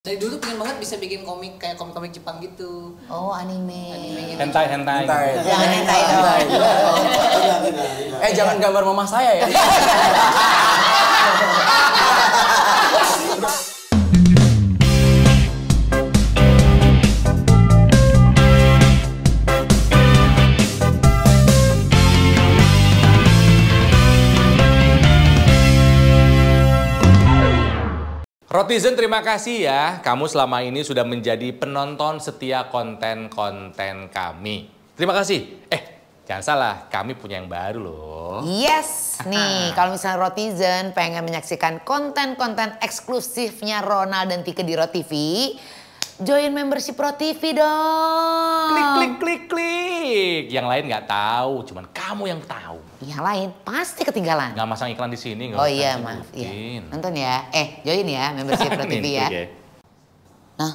Dari dulu pengen banget bisa bikin komik kayak komik-komik Jepang gitu. Oh, anime. Anime gitu. Hentai. Jangan hentai dong. Jangan gambar mama saya ya. Rotizen, terima kasih ya. Kamu selama ini sudah menjadi penonton setia konten-konten kami. Terima kasih. Jangan salah, kami punya yang baru loh. Yes, nih kalau misalnya Rotizen pengen menyaksikan konten-konten eksklusifnya Ronald dan Tika di RoTV, join membership RoTV dong. Klik. Yang lain nggak tahu, cuman kamu yang tahu. Yang lain pasti ketinggalan. Nggak masang iklan di sini. Oh iya, maaf. Iya. Nonton ya. Join ya membership RoTV ya. Nah,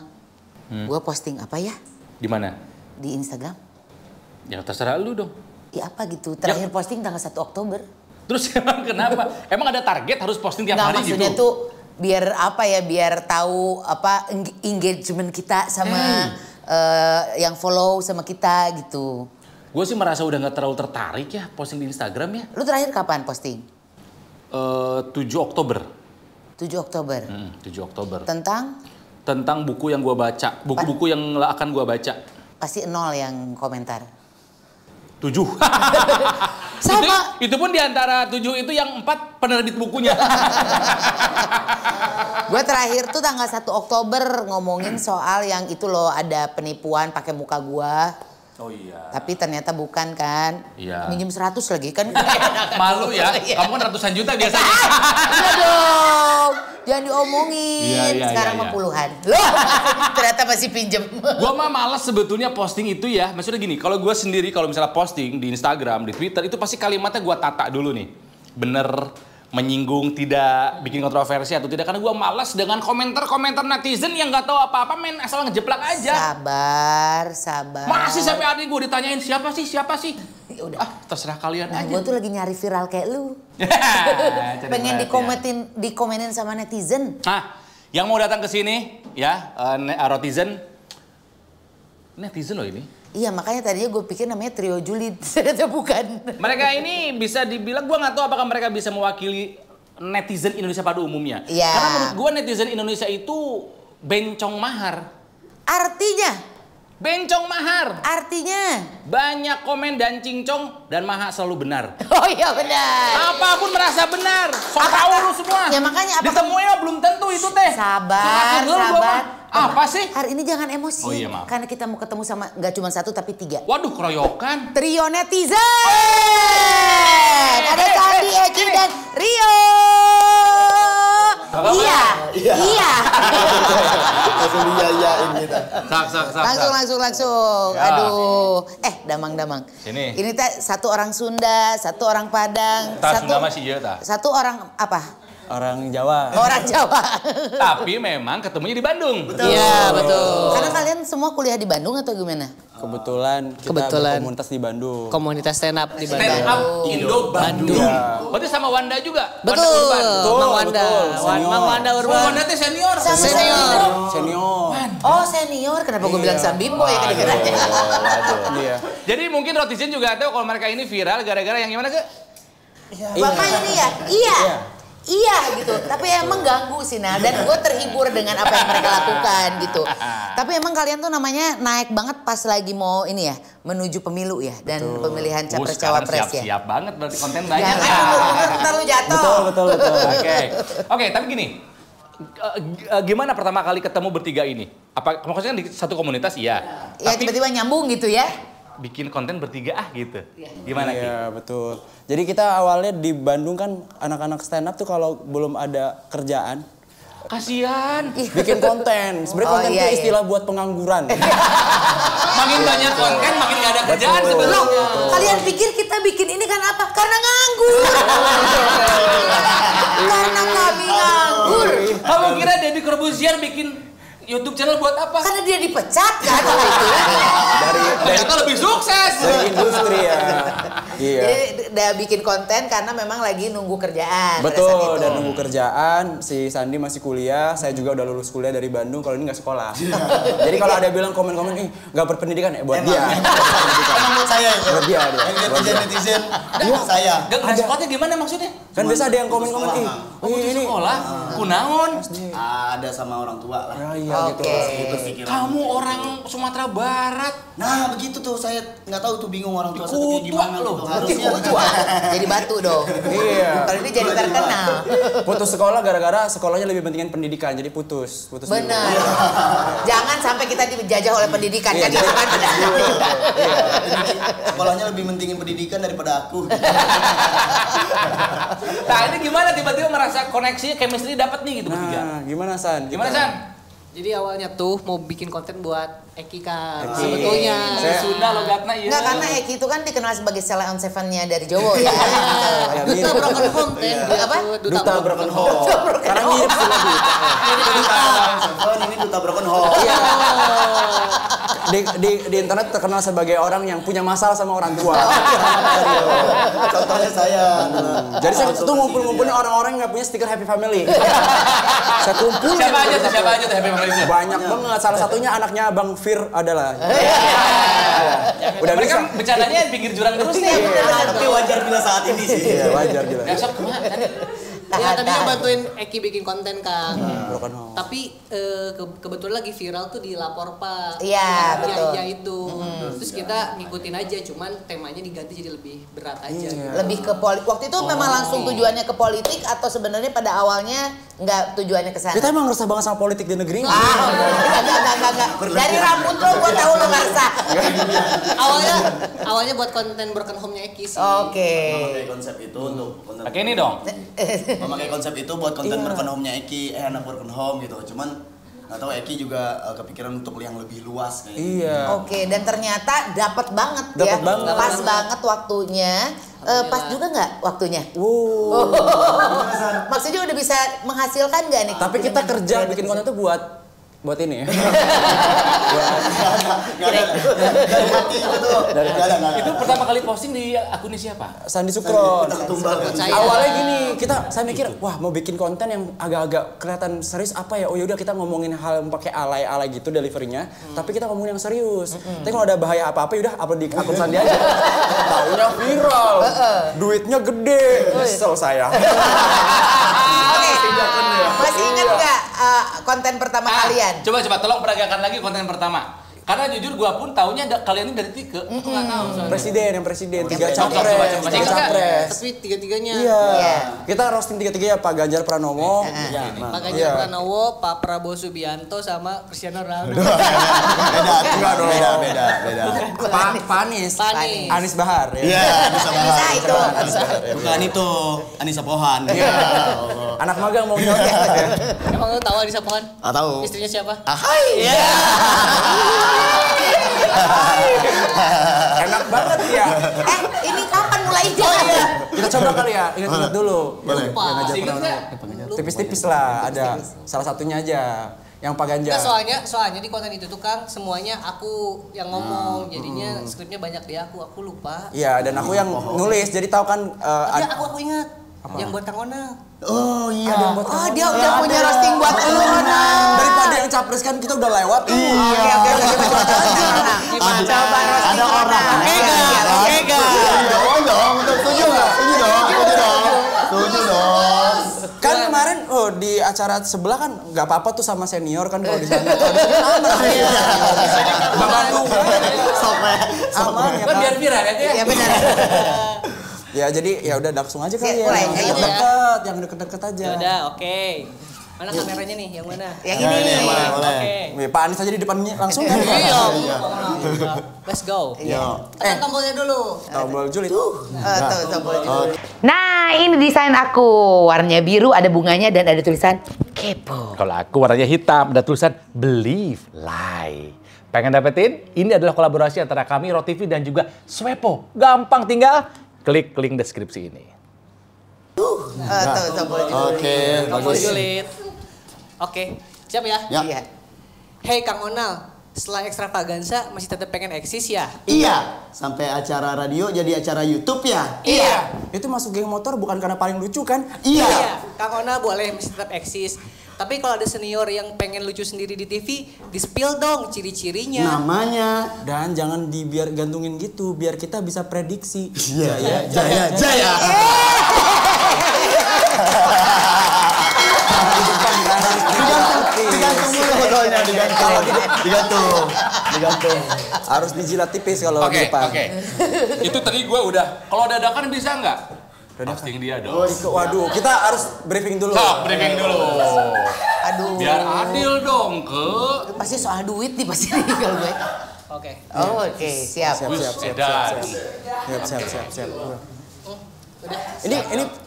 gua posting apa ya? Di mana? Di Instagram. Ya terserah lu dong. Ya apa gitu, terakhir posting tanggal 1 Oktober. Terus emang kenapa? Emang ada target harus posting tiap hari gitu? Maksudnya tuh biar apa ya, biar tahu apa engagement kita sama yang follow sama kita gitu. Gue sih merasa udah nggak terlalu tertarik ya posting di Instagram ya. Lu terakhir kapan posting? 7 Oktober. 7 Oktober. 7 Oktober. Tentang buku yang gue baca. Buku-buku yang akan gue baca. Pasti 0 yang komentar. 7. Sama. Itu pun di antara 7 itu yang 4 penerbit bukunya. Gue terakhir tuh tanggal 1 Oktober ngomongin soal yang itu loh, ada penipuan pakai muka gue. Oh iya. Tapi ternyata bukan kan. Iya. Minjem 100 lagi kan. Malu ya. Kamu kan ratusan juta biasanya. Iya dong. Jangan diomongin. Iya, sekarang mah puluhan. Loh, ternyata masih pinjem. Gua mah malas sebetulnya posting itu ya. Maksudnya gini, kalau gua sendiri kalau misalnya posting di Instagram, di Twitter, itu pasti kalimatnya gua tata dulu nih. Bener, menyinggung, tidak, bikin kontroversi atau tidak. Karena gua malas dengan komentar-komentar netizen yang nggak tahu apa-apa, main asal ngejeplak aja. Sabar. Masih sampai adik gua ditanyain siapa sih? Ya udah. Terserah kalian aja. Gue tuh lagi nyari viral kayak lu. Pengen dikomenin sama netizen. Nah, yang mau datang ke sini ya, Rotizen. Netizen loh ini. Iya, makanya tadinya gue pikir namanya Trio Julid. Ternyata bukan. Mereka ini bisa dibilang, gue nggak tahu apakah mereka bisa mewakili netizen Indonesia pada umumnya. Iya. Karena menurut gue netizen Indonesia itu bencong mahar. Artinya? Bencong mahar. Artinya? Banyak komen dan cincong dan mahar selalu benar. Oh iya benar. Apapun merasa benar. So tahu lu semua. Ya makanya apa? Ditemuin belum tentu itu teh. Sabar. Apa sih? Hari ini jangan emosi. Oh iya, maaf. Karena kita mau ketemu sama nggak cuma 1 tapi 3. Waduh, keroyokan. Trio netizen. Ada Sandi, Eki dan Rio. Iya. Langsung diyayain gitu. Langsung. Ya. Aduh. Damang. Sini. Ini teh 1 orang Sunda, 1 orang Padang. Sunda masih iya ta. 1 orang apa? Orang Jawa. Orang Jawa. Tapi memang ketemunya di Bandung. Iya, betul. Karena kalian semua kuliah di Bandung atau gimana? Kebetulan kita berkomunitas di Bandung. Komunitas stand up di Bandung. Stand up Indo Bandung. Ya. Berarti sama Wanda juga? Betul. Wanda Urban. Mang Wanda. Senior. Mang Wanda Urban. Wanda teh senior. Senior. Senior. Oh senior, kenapa gue bilang Sambimbo ya kedengerannya? Iya. Jadi mungkin Rotizen juga tahu kalau mereka ini viral gara-gara yang gimana ke? Bapak ini ya? Iya gitu, tapi emang ganggu sih Nah. Dan gue terhibur dengan apa yang mereka lakukan gitu. Tapi emang kalian tuh namanya naik banget pas lagi mau ini ya, menuju pemilu ya. Dan pemilihan capres-cawapres ya. Siap-siap banget berarti konten banyak. Ntar lu jatuh. Betul. Oke, tapi gini. Gimana pertama kali ketemu bertiga ini? Apa maksudnya di satu komunitas? Iya. Ya tiba-tiba nyambung gitu ya. Bikin konten bertiga gitu. Gimana Ki? Iya, betul. Jadi kita awalnya di Bandung kan anak-anak stand up tuh kalau belum ada kerjaan Kasihan. bikin konten. Sebenarnya konten itu istilah buat pengangguran. Makin banyak konten, makin gak ada kerjaan sebenarnya. Kalian pikir kita bikin ini kan apa? Karena nganggur. Karena kami nganggur. Kamu kira Deddy Corbuzier bikin YouTube channel buat apa? Karena dia dipecat kan waktu itu. Ternyata lebih sukses. Dari industri ya. Iya. Jadi udah bikin konten karena memang lagi nunggu kerjaan. pada saat Betul, itu. dan nunggu kerjaan, si Sandi masih kuliah, saya juga udah lulus kuliah dari Bandung, kalau ini nggak sekolah. Jadi kalau ada bilang komen-komen, nggak berpendidikan, buat dia. Emang saya itu. Buat dia. Netizen saya. Gak sekolahnya gimana maksudnya? Kan biasa ada yang komen-komen, ini Sekolah, kunaon. Ada sama orang tua lah. Ya iya gitu. Itu pikiran. Kamu orang Sumatera Barat. Nah begitu tuh saya nggak tahu tuh bingung orang tua saya tuh kayak gimana loh. gitu. Harusnya Jadi batu dong. Iya. Kalau ini jadi terkenal. Putus sekolah gara-gara sekolahnya lebih pentingin pendidikan, jadi putus dulu. Benar. Jangan sampai kita dijajah oleh pendidikan kan Iya, itu kan. sekolahnya lebih mentingin pendidikan daripada aku. Nah ini gimana tiba-tiba merasa koneksinya chemistry dapat nih gitu bertiga. Nah, gimana San? Gimana San? Jadi awalnya tuh mau bikin konten buat Eki kan sebetulnya. Saya Sunda logatna iya. Enggak, karena Eki itu kan dikenal sebagai Sela on Seven-nya dari Jowo ya. Duta Broken Home teh. Apa? Duta Broken Home. Karena mirip sama Duta. Ini Duta Broken Home. Di internet terkenal sebagai orang yang punya masalah sama orang tua. Contohnya saya. Jadi saya tuh ngumpulin orang-orang yang nggak punya stiker Happy Family. Saya kumpulin. Siapa aja tuh Happy Family? Banyak banget. Salah satunya anaknya Bang Fir adalah. Udah Mereka bisa. bercandanya pinggir jurang terus nih. Tapi wajar bila saat ini sih. Iya, wajar gila. Besok kemana kan? Ya tadinya bantuin Eki bikin konten Kang. Broken Home. Tapi kebetulan lagi viral tuh di Lapor Pak. Iya, betul. Ya itu. Terus kita ngikutin aja, cuman temanya diganti jadi lebih berat aja. Gitu. Lebih ke politik. Waktu itu memang langsung tujuannya ke politik atau sebenarnya pada awalnya nggak tujuannya ke sana? Kita emang resah banget sama politik di negeri. Enggak. Dari rambut lo gua tahu lo nggak resah. awalnya buat konten Broken Home-nya Eki sih. Oke. Memakai konsep itu untuk konten. Pakai ini dong. Memakai konsep itu buat konten Broken Home-nya Eki, anak Broken Home gitu. Cuman nggak tahu Eki juga kepikiran untuk yang lebih luas kayak gitu. Iya. Oke, dan ternyata dapat banget ya. Dapet banget. Pas banget waktunya. Pas juga nggak waktunya? Maksudnya udah bisa menghasilkan nggak nih? Tapi kita kerja bikin konten itu buat ini ya. Itu pertama kali posting di akunnya siapa? Sandi Sukron. Saya. Awalnya gini, saya mikir, wah mau bikin konten yang agak-agak kelihatan serius apa ya? Oh yaudah kita ngomongin hal yang pakai alay-alay gitu deliverynya, tapi kita ngomongin yang serius. Tapi kalau ada bahaya apa-apa, yaudah upload di akun Sandi aja. Taunya viral, duitnya gede, kesel saya. Masih ingat nggak konten pertama kalian? Coba tolong peragakan lagi konten pertama. Karena jujur gua pun taunya kalian ini dari Tike. Aku nggak tahu soalnya. Presiden, tiga Coba, capres, coba. tiga capres. Tapi tiga-tiganya. Iya. Iya. Kita roasting tiga-tiga ya, Pak Ganjar Pranowo. Pak Ganjar Iya. Pranowo, Pak Prabowo Subianto sama Cristiano Ronaldo. Beda. Pak Anies. Panis. Anies Bahar. Ya. Iya, Anissa Bisa Pohan. itu. Bukan itu, Anissa Pohan. Anak magang mau nyontek. Emang lu tahu Anissa Pohan? Tahu. Istrinya siapa? Hai. Enak banget ya. Ini kapan mulainya? Kita coba kali ya, ingat-ingat dulu. Boleh. Lupa. Masih ingat nggak? Tipis-tipis lah, ada salah satunya aja. Yang Pak Ganjar. Nggak, soalnya di konten itu tuh Kang semuanya aku yang ngomong, jadinya skripnya banyak di aku lupa. Iya, dan aku yang nulis, jadi tahu kan Tapi aku ingat yang buat Kang Onal. Oh iya. Oh, dia udah punya roasting buat lu, Nah. daripada yang capres kan kita udah lewat. Oke, gimana? Coba roasting Ada orang. Ega. Dong. Setuju nggak? Setuju dong. Kan kemarin di acara sebelah kan nggak apa-apa tuh sama senior kan kalau di sana. Kalau di sini aman. Bang Bandung. Aman ya Kan kan. biar viral ya dia. Ya benar. Ya jadi ya udah langsung aja kali ya. Mulai, ayo. Yang deket-deket aja. Udah, oke. Mana kameranya nih? Yang mana? Yang ini. Boleh. Oke. Pak Anies aja di depannya langsung kan. Iya. Let's go. Yo. Tekan tombolnya dulu. Tombol Juli. Tuh, tombol juga. Nah, ini desain aku. Warnanya biru, ada bunganya dan ada tulisan kepo. Kalau aku warnanya hitam, ada tulisan Believe Lie. Pengen dapetin? Ini adalah kolaborasi antara kami, ROTV dan juga Swepo. Gampang, tinggal klik link deskripsi ini. Tombol juga. Oke, Tombol bagus. julid. Oke, siap ya? Ya. Iya. Hey Kang Onal, setelah Extravaganza masih tetap pengen eksis ya? Iya, sampai acara radio jadi acara YouTube ya? Iya. Itu masuk geng motor bukan karena paling lucu kan? Iya. Kang Ona boleh masih tetap eksis. Tapi kalau ada senior yang pengen lucu sendiri di TV, di-spill dong ciri-cirinya. Namanya. Dan jangan dibiar gantungin gitu, biar kita bisa prediksi. Jaya. Digantung dulu fotonya, digantung. Harus dijilat tipis kalau di depan. Oke. Itu tadi gue udah. Kalau dadakan bisa nggak? Posting dia dong. Waduh, kita harus briefing dulu. Briefing dulu. Aduh. Biar adil dong ke. Pasti soal duit nih pasti nih kalau gue. Oke. Oh, oke, siap. Siap. Ini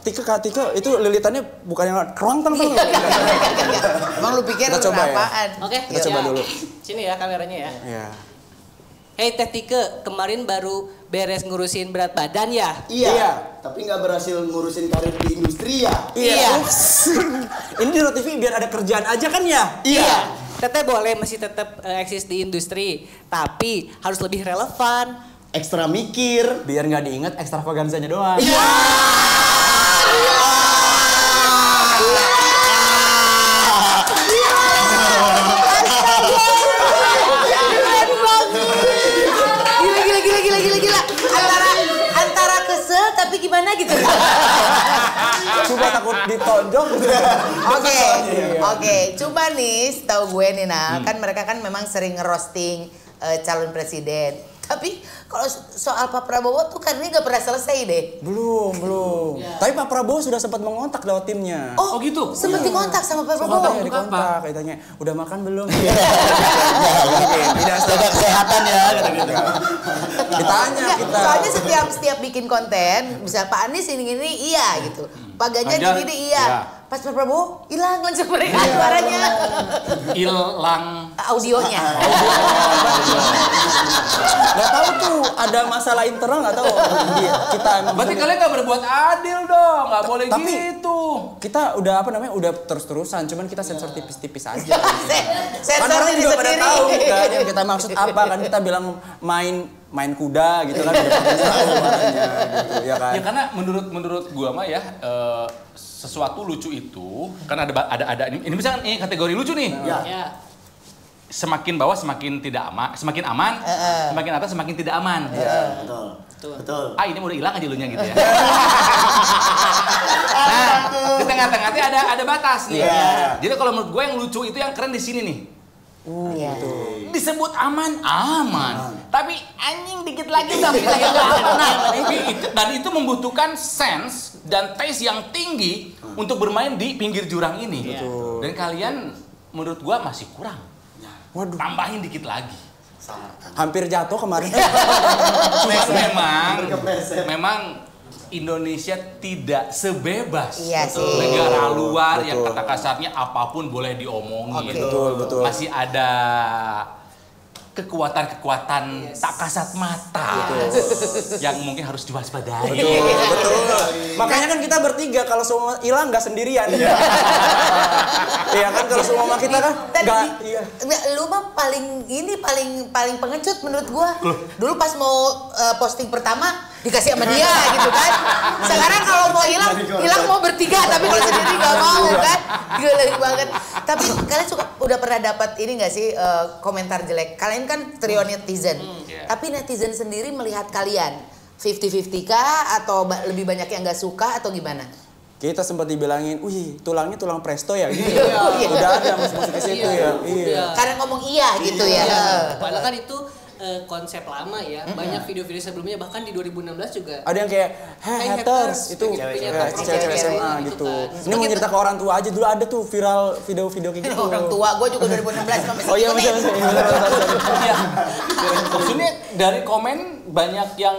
Tika itu lilitannya bukan yang kerontang tuh. Emang lu pikir Kita coba ya. apaan? Oke. Kita coba dulu. Sini ya kameranya ya. Iya. Hey Teh Tike, kemarin baru beres ngurusin berat badan ya? Iya. Tapi nggak berhasil ngurusin karir di industri ya? Iya. Ini di TV biar ada kerjaan aja kan ya? Iya. Teteh boleh masih tetap eksis di industri, tapi harus lebih relevan. Ekstra mikir. Biar nggak diingat ekstravaganzanya doang. Gila. Antara kesel tapi gimana gitu. Coba takut ditonjok. Oke. Coba nih, setahu gue nih kan mereka kan memang sering ngerosting calon presiden. Tapi kalau soal Pak Prabowo tuh kan ini gak pernah selesai deh. Belum. Ya. Tapi Pak Prabowo sudah sempat mengontak lewat timnya. Oh gitu? Sempet dikontak sama Pak Prabowo. Dikontak, katanya udah makan belum? Tidak jaga kesehatan ya, kata-kata. Ditanya Enggak, kita. soalnya setiap bikin konten, misal Pak Anies ini iya gitu. Pak Ganjar Ganjar, ini iya. iya. Pas Pak Prabowo hilang langsung mereka suaranya. Hilang. Audionya. Nggak tahu tuh ada masalah internal nggak tahu. Kita emang Berarti kalian nggak berbuat adil dong, nggak boleh Tapi- gitu. kita udah udah terus-terusan, cuman kita sensor tipis-tipis aja. Kan Sensor orang diri juga pada sendiri. tahu kan yang kita maksud apa kan, kita bilang main kuda gitu kan udah pada tahu makanya, gitu ya kan. Ya karena menurut gua mah ya sesuatu lucu itu kan ada ini misalkan ini kategori lucu nih. Ya. Semakin bawah semakin semakin aman, semakin atas semakin tidak aman. Iya, betul. Ah ini udah hilang aja lunya gitu ya. Nah, di tengah-tengah itu ada batas nih. Iya. Jadi kalau menurut gue yang lucu itu yang keren di sini nih. Iya. Disebut aman. Tapi anjing dikit lagi udah bilang nah, dan itu membutuhkan sense dan taste yang tinggi untuk bermain di pinggir jurang ini. Dan kalian menurut gue masih kurang. Waduh, Tambahin dikit lagi. hampir jatuh kemarin. Memang Indonesia tidak sebebas Iya sih. negara luar yang kata kasarnya apapun boleh diomongin. Betul. Masih ada kekuatan-kekuatan tak kasat mata yang mungkin harus diwaspadai. Betul. Makanya kan kita bertiga kalau semua hilang nggak sendirian. Iya kan kalau semua kita kan nggak. Iya. Nggak, lu mah paling pengecut menurut gua. Dulu pas mau posting pertama dikasih sama dia gitu kan. Sekarang kalau mau hilang mau bertiga, tapi kalau sendiri nggak mau kan. Gila banget. Tapi kalian udah pernah dapat ini nggak sih komentar jelek? Kalian kan trio netizen. Tapi netizen sendiri melihat kalian 50-50 kah atau lebih banyak yang nggak suka atau gimana? Kita sempat dibilangin, wih tulangnya tulang presto ya gitu. Udah ada masuk ke situ ya. Iya. Karena ngomong iya gitu ya. Padahal kan itu konsep lama ya. Banyak video-video sebelumnya bahkan di 2016 juga. Ada yang kayak haters itu cewek-cewek SMA gitu. Ini mau cerita ke orang tua aja, dulu ada tuh viral video-video kayak gitu. Orang tua gue juga 2016 masih Oh iya kulit. Iya. Maksudnya dari komen banyak yang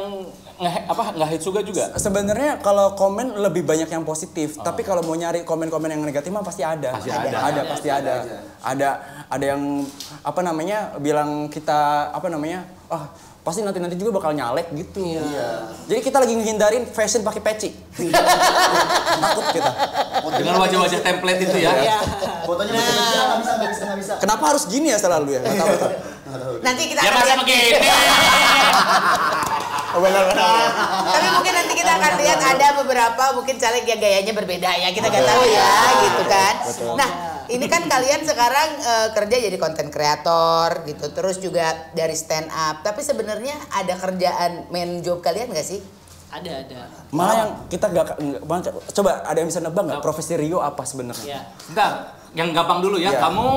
nge-hate juga. Sebenarnya kalau komen lebih banyak yang positif, tapi kalau mau nyari komen-komen yang negatif mah pasti ada. Pasti ada. Ada yang bilang kita pasti nanti juga bakal nyalek gitu. Iya. Jadi kita lagi ngehindarin fashion pakai peci. Takut kita. Dengan wajah-wajah template itu ya. Fotonya nggak bisa. Kenapa harus gini ya selalu ya? Nggak tahu. Nanti kita Ya akan masa lihat. begini. Benar-benar. Tapi mungkin nanti kita akan lihat ada beberapa mungkin caleg yang gayanya berbeda ya, kita nggak tahu ya gitu kan. Nah ini kan kalian sekarang kerja jadi konten kreator gitu, terus juga dari stand up. Tapi sebenarnya ada kerjaan main job kalian nggak sih? Ada. Malah yang kita coba ada yang bisa nebak nggak profesi Rio apa sebenarnya? Ya. Bentar, yang gampang dulu ya. Iya. Kamu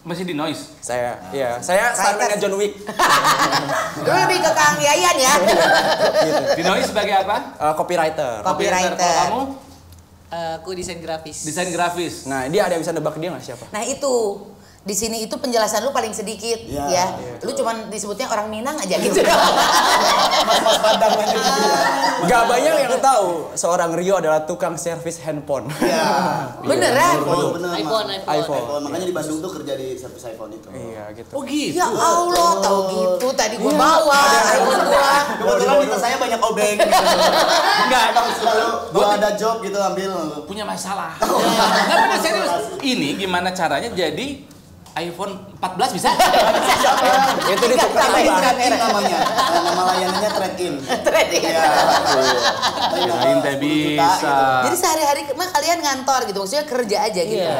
masih di noise. Saya stuntman John Wick. Lu lebih ke Kang Yayan ya. Di noise sebagai apa? Copywriter. Copywriter. Kalau kamu Aku desain grafis. desain grafis. Nah, dia ada yang bisa nebak dia nggak siapa? Nah itu di sini itu penjelasan lu paling sedikit Iya, ya. iya. Lu cuman disebutnya orang Minang aja gitu. Mas Padang gitu. Gak banyak yang tahu seorang Rio adalah tukang servis handphone. Iya. Beneran? Oh, bener, iPhone. iPhone. Makanya di Bandung tuh kerja di servis iPhone itu. Iya gitu. Oh gitu. Ya Allah, tahu gitu. Tadi gua bawa iPhone gua. Kebetulan di tas saya banyak obeng gitu. Enggak. Emang selalu gua ada job gitu ambil. Punya masalah. Enggak benar serius. Ini gimana caranya jadi iPhone 14 bisa? Itu ditukar Trade-in tambah. namanya. Nama layanannya trade-in. Trade-in. Iya. Kirain teh bisa. Jadi sehari-hari mah kalian ngantor gitu, maksudnya kerja aja gitu.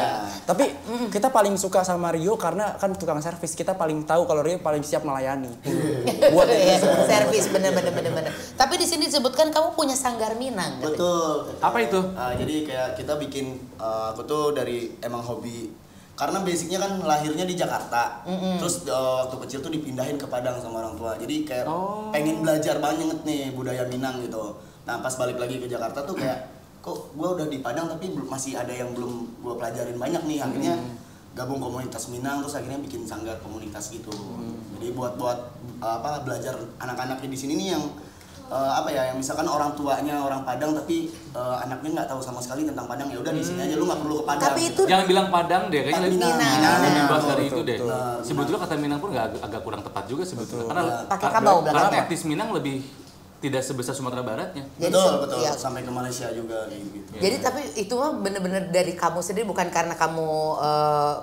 Tapi kita paling suka sama Rio karena kan tukang servis. Kita paling tahu kalau Rio paling siap melayani. Buat Iya, servis bener. Tapi di sini disebutkan kamu punya sanggar Minang. katanya. Betul. Apa itu? Jadi kayak kita bikin aku tuh dari emang hobi. Karena basicnya kan lahirnya di Jakarta, terus waktu kecil tuh dipindahin ke Padang sama orang tua. Jadi kayak pengen belajar banget nih budaya Minang gitu. Nah pas balik lagi ke Jakarta tuh kayak kok gue udah di Padang tapi masih ada yang belum gue pelajarin banyak nih. Akhirnya gabung komunitas Minang, terus akhirnya bikin sanggar komunitas gitu. Jadi buat belajar anak-anaknya di sini nih yang yang misalkan orang tuanya orang Padang tapi anaknya nggak tahu sama sekali tentang Padang, ya udah di sini aja, lu nggak perlu ke Padang. Tapi itu Jangan bilang Padang deh, kayaknya Minang. lebih luas dari itu deh. Betul. Sebetulnya kata Minang pun agak kurang tepat juga sebetulnya. Karena Pakai kabau karena belakangnya. etnis Minang lebih tidak sebesar Sumatera Baratnya. Jadi Betul, iya. sampai ke Malaysia juga kayak gitu. Jadi tapi itu mah bener-bener dari kamu sendiri, bukan karena kamu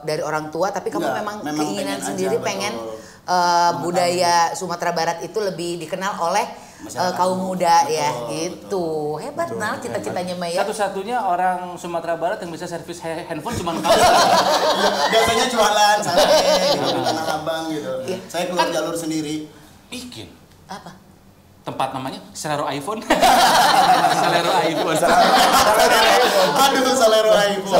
dari orang tua, tapi kamu Enggak, memang memang keinginan pengen sendiri aja, pengen betul. budaya Sumatera Barat itu lebih dikenal oleh Masyarakat. kaum muda Betul, ya betul. gitu. Hebat Nal cita-citanya Maya. Satu-satunya orang Sumatera Barat yang bisa servis handphone cuma kamu. Biasanya jualan santai gitu, di Tanah Abang gitu. Iya. Saya keluar jalur sendiri. Bikin Apa? tempat namanya Selero iPhone. Selero iPhone. Aduh, Salero iPhone.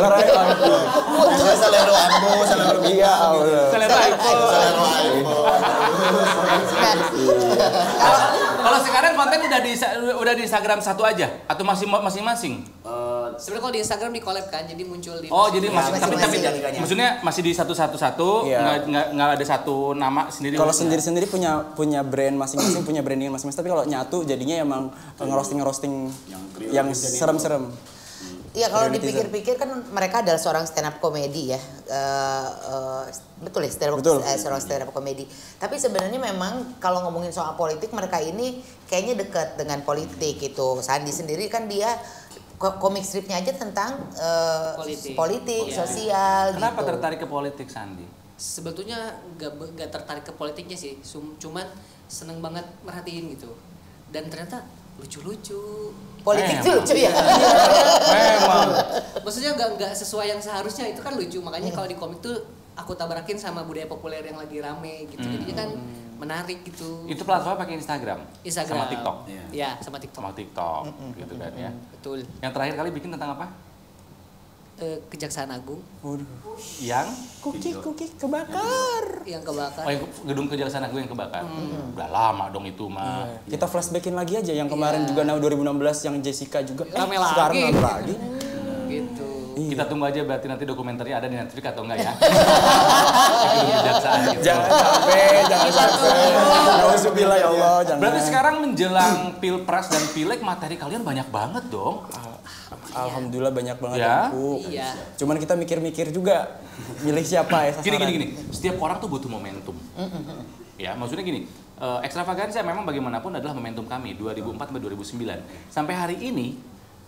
Saya Salero Ambo, Salero Iya, Allah. Selero iPhone. Salero iPhone. Kalau sekarang konten udah di Instagram satu aja atau masing-masing? Sebenarnya kalau di Instagram di collab kan, jadi muncul di. Oh, jadi masih masing-masing. tapi maksudnya masih di satu-satu, Iya. nggak ada satu nama sendiri. Kalau sendiri-sendiri punya brand masing-masing, punya branding masing-masing. Tapi kalau nyatu jadinya emang ngerosting yang serem-serem. Iya kalau Netizen. dipikir-pikir kan mereka adalah seorang stand up comedy ya, betul ya Betul. seorang stand up comedy. Tapi sebenarnya memang kalau ngomongin soal politik mereka ini kayaknya dekat dengan politik gitu. Sandi sendiri kan dia komik stripnya aja tentang politik Iya. sosial. Kenapa gitu. tertarik ke politik, Sandi? Sebetulnya gak tertarik ke politiknya sih, cuman seneng banget merhatiin gitu. Dan ternyata lucu-lucu. Politik tuh lucu ya. Memang. Maksudnya nggak sesuai yang seharusnya, itu kan lucu. Makanya kalau di komik tuh aku tabarakin sama budaya populer yang lagi rame gitu. Jadinya kan menarik gitu. Itu platform pakai Instagram sama TikTok. Iya, sama TikTok. Sama TikTok gitu kan ya. Betul. Yang terakhir kali bikin tentang apa? Kejaksaan Agung Yang Kuki kebakar. yang kebakar. oh, yang gedung Kejaksaan Agung yang kebakar. Udah lama dong itu mah. Kita flashbackin lagi aja yang kemarin juga 2016 yang Jessica juga. Rame Sekarang lagi. rame lagi. Gitu. Kita tunggu aja berarti nanti dokumenternya ada di Netflix atau enggak ya. Gedung Kejaksaan gitu. Jangan sampai. Nauzubillah ya Allah, jangan. Berarti sekarang menjelang Pilpres dan Pileg materi kalian banyak banget dong. Alhamdulillah banyak banget Ya. aku. Iya. Cuman kita mikir-mikir juga milih siapa ya sasaran. Gini. Setiap orang tuh butuh momentum. Ya, maksudnya gini. Ekstravaganza memang bagaimanapun adalah momentum kami 2004 sampai 2009. Sampai hari ini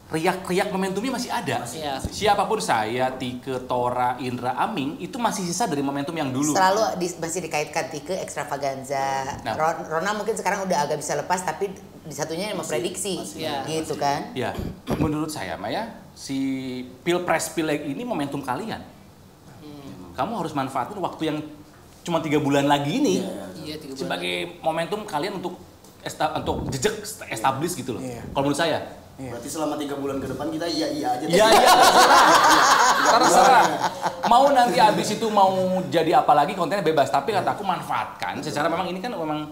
riak-riak momentumnya masih ada. Iya. Siapapun saya, Tike, Tora, Indra, Aming itu masih sisa dari momentum yang dulu. Selalu masih dikaitkan Tike extravaganza. Nah. Rona mungkin sekarang udah agak bisa lepas tapi di satunya yang memprediksi gitu kan. Ya, menurut saya Maya, si Pilpres Pileg ini momentum kalian. Kamu harus manfaatin waktu yang cuma 3 bulan lagi ini Iya, 3 bulan. sebagai momentum kalian untuk jejak establish gitu loh. Kalau menurut saya. Berarti selama 3 bulan ke depan kita iya aja. Iya, terserah. Mau nanti abis itu mau jadi apa lagi kontennya bebas, tapi kata aku manfaatkan. Secara memang ini kan memang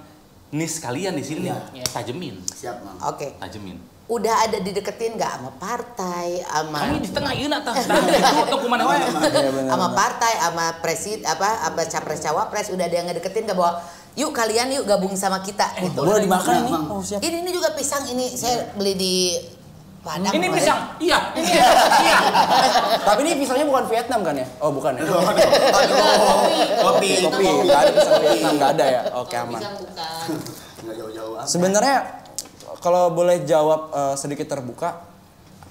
niche kalian di sini nih, tajemin. Siap, Mang. Oke. Tajemin. Udah ada dideketin nggak sama partai, sama Kami di tengah ieu tah. Itu untuk kumaha wae. sama partai, sama presiden apa capres cawapres udah ada yang ngedeketin nggak bahwa yuk kalian yuk gabung sama kita gitu. Boleh dimakan ini? Oh, siap. Ini juga pisang ini saya beli di Padang. Ini kemarin. pisang. Iya, ini iya. Tapi ini pisangnya bukan Vietnam kan ya? Oh, bukan ya? Kopi. Nggak ada pisang Vietnam, nggak ada ya? Oke, aman. Pisang bukan. Nggak jauh-jauh. Sebenarnya kalau boleh jawab sedikit terbuka,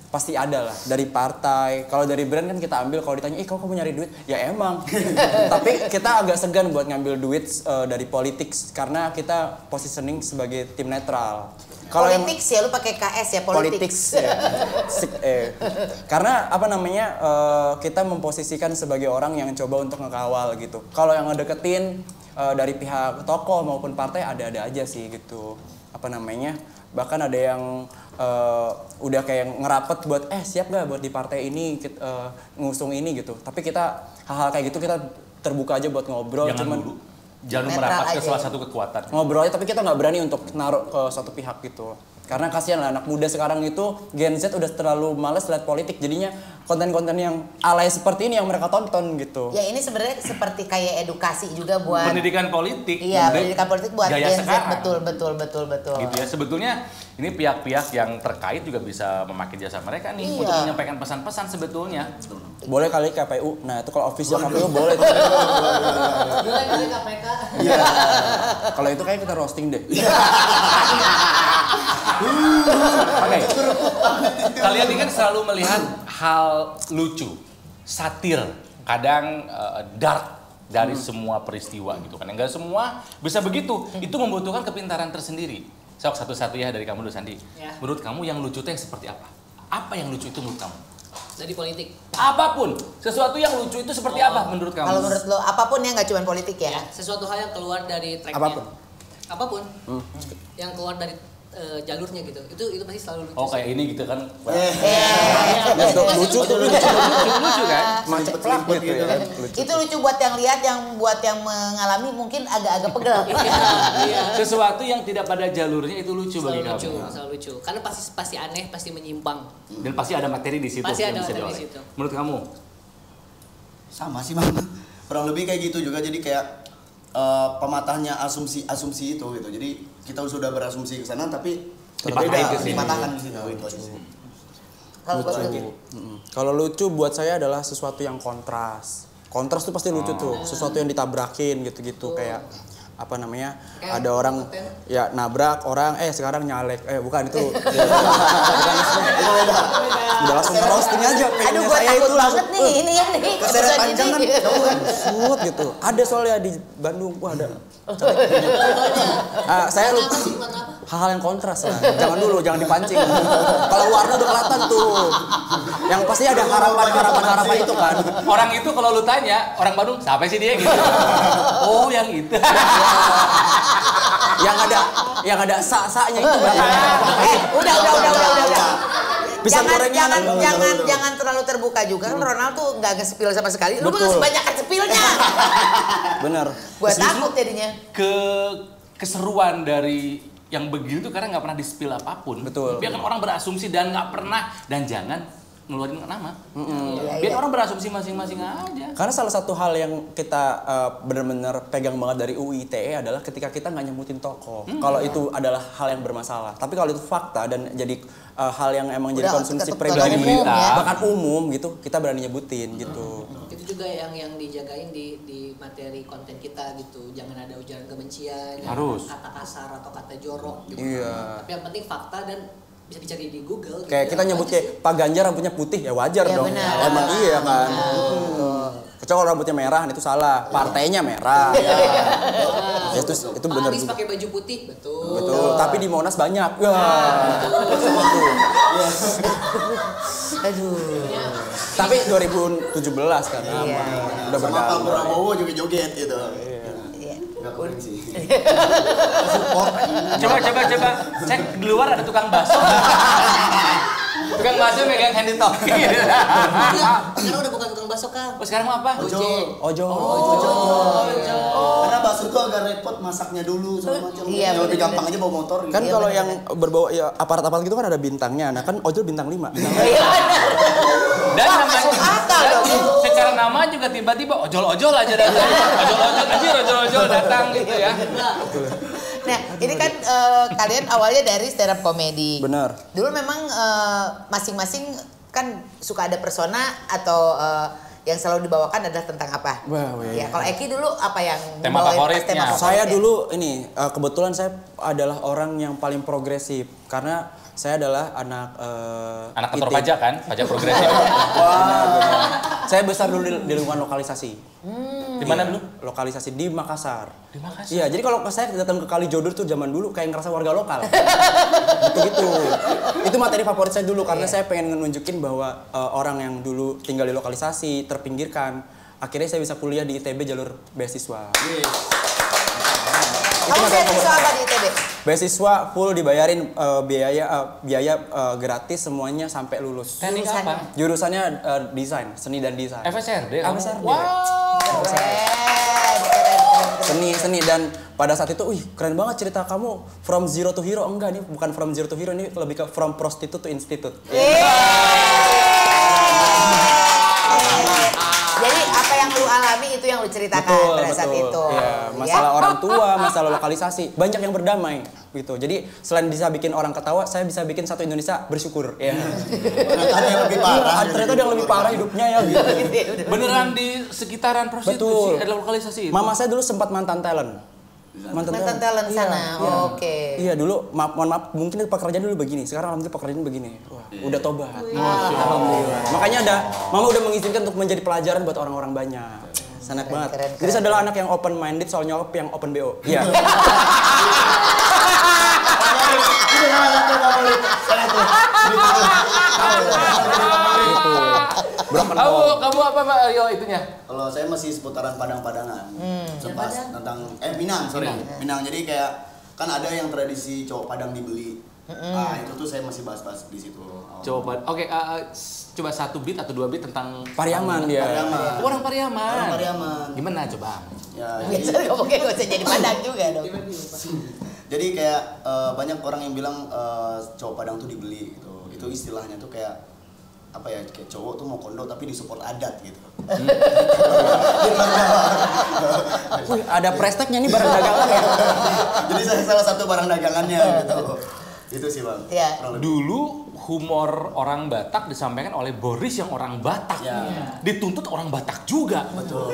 pasti ada lah dari partai. Kalau dari brand kan kita ambil, kalau ditanya, kau nyari duit? Ya emang. Tapi kita agak segan buat ngambil duit dari politik karena kita positioning sebagai tim netral. Kalau Politics ya, lu pakai KS ya, politics. ya. Karena apa namanya, kita memposisikan sebagai orang yang coba untuk ngekawal gitu. Kalau yang ngedeketin dari pihak tokoh maupun partai ada-ada aja sih gitu. Apa namanya, bahkan ada yang udah kayak ngerapet buat siap gak buat di partai ini ngusung ini gitu. Tapi kita hal-hal kayak gitu kita terbuka aja buat ngobrol. Jangan Netral merapat ke aja. salah satu kekuatan. Ngobrol aja, tapi kita nggak berani untuk naruh ke satu pihak gitu. Karena kasihan lah anak muda sekarang itu Gen Z udah terlalu males lihat politik, jadinya konten-konten yang alay seperti ini yang mereka tonton gitu. Ya ini sebenarnya seperti kayak edukasi juga buat Pendidikan politik. Iya, pendidikan politik buat gaya Gen Z. sekarang. Betul. Gitu ya, sebetulnya ini pihak-pihak yang terkait juga bisa memakai jasa mereka nih untuk menyampaikan pesan-pesan sebetulnya. Boleh kali KPU. Nah, itu kalau official KPU boleh tuh. Boleh KPK. Kalau itu kayak kita roasting deh. Oke. Kalian ini kan selalu melihat hal lucu, satir, kadang dark dari semua peristiwa gitu kan. Enggak semua bisa begitu. Itu membutuhkan kepintaran tersendiri. Sok satu-satu ya dari kamu dulu Sandi. Ya. Menurut kamu yang lucu itu yang seperti apa? Apa yang lucu itu menurut kamu? Dari politik. Apapun, sesuatu yang lucu itu seperti apa menurut kamu? Kalau menurut lo apapun yang nggak cuma politik ya. Sesuatu hal yang keluar dari tracknya. Apapun. Yang keluar dari jalurnya gitu. Itu pasti selalu lucu. Oh kayak ini gitu kan? Lucu tuh, Lucu kan? macet plak gitu ya. Itu lucu buat yang lihat, yang buat yang mengalami mungkin agak-agak pegel. Sesuatu yang tidak pada jalurnya itu lucu bagi kamu. Selalu lucu. Karena pasti aneh, pasti menyimpang. Dan pasti ada materi di situ. Pasti yang ada bisa materi di dioleh. situ. Menurut kamu? Sama sih, Bang. Kurang lebih kayak gitu juga, jadi kayak pematahnya asumsi itu gitu. Jadi kita sudah berasumsi ke sana tapi Dipatahin ke sini. dipatahkan di situ itu aja sih. Kalau buat lo, Kalau lucu buat saya adalah sesuatu yang kontras. Kontras tuh pasti lucu tuh, sesuatu yang ditabrakin gitu-gitu kayak apa namanya? Ada orang ya nabrak orang, sekarang nyalek, bukan itu. Udah langsung roasting aja. aduh gue takut banget nih ini ya nih. Keseret panjang kan Shoot gitu. Ada soalnya di Bandung, wah ada. Saya lupa hal-hal yang kontras lah. Jangan dipancing. Kalau warna udah kelihatan tuh. Yang pasti ada harapan itu kan. Orang itu kalau lu tanya, orang Bandung, siapa sih dia gitu? Oh, yang itu. yang ada sak-saknya itu. Udah. Pisang gorengnya Jangan terlalu terbuka juga. Kan Ronald tuh nggak nge-spill sama sekali. Lu Betul. banyak spillnya. Bener. Gue takut jadinya. Keseruan dari yang begitu tuh karena nggak pernah di-spill apapun. Betul. Biarkan orang berasumsi dan nggak pernah dan jangan ngeluarin nama. Iya. Biar orang berasumsi masing-masing aja. Karena salah satu hal yang kita benar-benar pegang banget dari UU ITE adalah ketika kita nggak nyebutin tokoh. Kalau itu adalah hal yang bermasalah. Tapi kalau itu fakta dan jadi hal yang emang jadi Udah, konsumsi ketua pribadi umum, ya. bahkan umum gitu, kita berani nyebutin gitu. Itu juga yang dijagain di materi konten kita gitu. Jangan ada ujaran kebencian, jangan Harus. kata kasar atau kata jorok gitu. Iya. Tapi yang penting fakta dan bisa dicari di Google. Kayak gitu. kita nyebut kayak Pak Ganjar rambutnya putih ya wajar Ya, dong. benar. Emang iya kan. Kecuali kalau rambutnya merah itu salah. Partainya merah. Ya, itu Pak benar Anies juga. pakai baju putih, betul. Betul. Tapi di Monas banyak. Wah. Aduh. Tapi 2017 kan. Iya. Udah Sama Pak berganti. Prabowo juga joget gitu. Iya. Enggak kurang sih. Coba cek di luar ada tukang bakso. Tukang bakso megang handy talkie. Sekarang udah bukan tukang bakso, Kang. Oh, sekarang mau apa? Ojek. Ojo. Karena bakso itu agak repot masaknya dulu segala macam. Iya, Yang lebih bener-bener. gampang aja bawa motor gitu. Kan Iya, kalau bener. yang berbau ya aparat-aparat gitu kan ada bintangnya. Nah kan ojol bintang 5. Iya benar. Dan Wah, namanya masuk akal dan dong. secara nama juga tiba-tiba ojol-ojol aja datang. Ojol-ojol datang gitu ya. Nah, ini kan kalian awalnya dari stand up comedy. Benar. Dulu memang masing-masing kan suka ada persona atau yang selalu dibawakan adalah tentang apa? Wah, weh. Ya, kalau Eki dulu apa yang Tema dibawain pas favoritnya. tema Saya favoritnya? dulu ini kebetulan saya adalah orang yang paling progresif karena saya adalah anak Anak kantor ITB. pajak kan, pajak progresif. Saya besar dulu di lingkungan lokalisasi. Di mana dulu? Lokalisasi di Makassar. Di Makassar. Iya, jadi kalau saya datang ke Kalijodo tuh zaman dulu kayak ngerasa warga lokal. Gitu. Itu materi favorit saya dulu karena saya pengen nunjukin bahwa orang yang dulu tinggal di lokalisasi terpinggirkan. Akhirnya saya bisa kuliah di ITB jalur beasiswa. Kamu beasiswa apa di ITB? Beasiswa full dibayarin biaya gratis semuanya sampai lulus. Teknik Jurusan. apa? Jurusannya desain, seni dan desain. FSRD kamu? FSRD. Wow. Keren. Seni dan pada saat itu, wih keren banget cerita kamu from zero to hero. Enggak, ini bukan from zero to hero, ini lebih ke from prostitute to institute. Jadi apa yang lu alami itu yang lu ceritakan pada saat itu. Iya, masalah orang tua, masalah lokalisasi, banyak yang berdamai gitu. Jadi selain bisa bikin orang ketawa, saya bisa bikin satu Indonesia bersyukur. Ya. Ternyata ada yang lebih parah. Ternyata ada yang lebih parah hidupnya ya gitu. Beneran di sekitaran prostitusi Betul. ada lokalisasi itu. Mama saya dulu sempat mantan talent. Mantan talent Iya, sana. iya. Oke. Iya dulu, mohon maaf, mungkin pekerjaan dulu begini. Sekarang alhamdulillah pekerjaan begini. Wah, udah tobat. Alhamdulillah. Makanya Mama udah mengizinkan untuk menjadi pelajaran buat orang-orang banyak. Sangat banget. keren, Jadi saya adalah anak yang open minded soal nyokap yang open BO. Iya. Itu salah satu favorit saya tuh. Gitu. Broken home. Kamu apa Pak? Yo itunya. Kalau saya masih seputaran Padang-Padangan. Sempat tentang Minang, sorry. Minang. Jadi kayak kan ada yang tradisi cowok Padang dibeli. Ah, itu tuh saya masih bahas-bahas di situ. Coba. Oke, coba 1 beat atau 2 beat tentang Pariaman dia. Pariaman. Orang Pariaman. Orang Pariaman. Gimana coba? Ya, Biasa ngomongnya gak usah jadi Padang juga dong. jadi kayak banyak orang yang bilang cowok Padang tuh dibeli gitu. Itu istilahnya tuh kayak apa ya, kayak cowok tuh mau kondo tapi disupport adat gitu. Wih, ada presteknya nih barang dagangan ya. Jadi saya salah satu barang dagangannya gitu. Itu sih Bang. Iya. Kurang lebih. Dulu humor orang Batak disampaikan oleh Boris yang orang Batak. Ya. Dituntut orang Batak juga. Betul.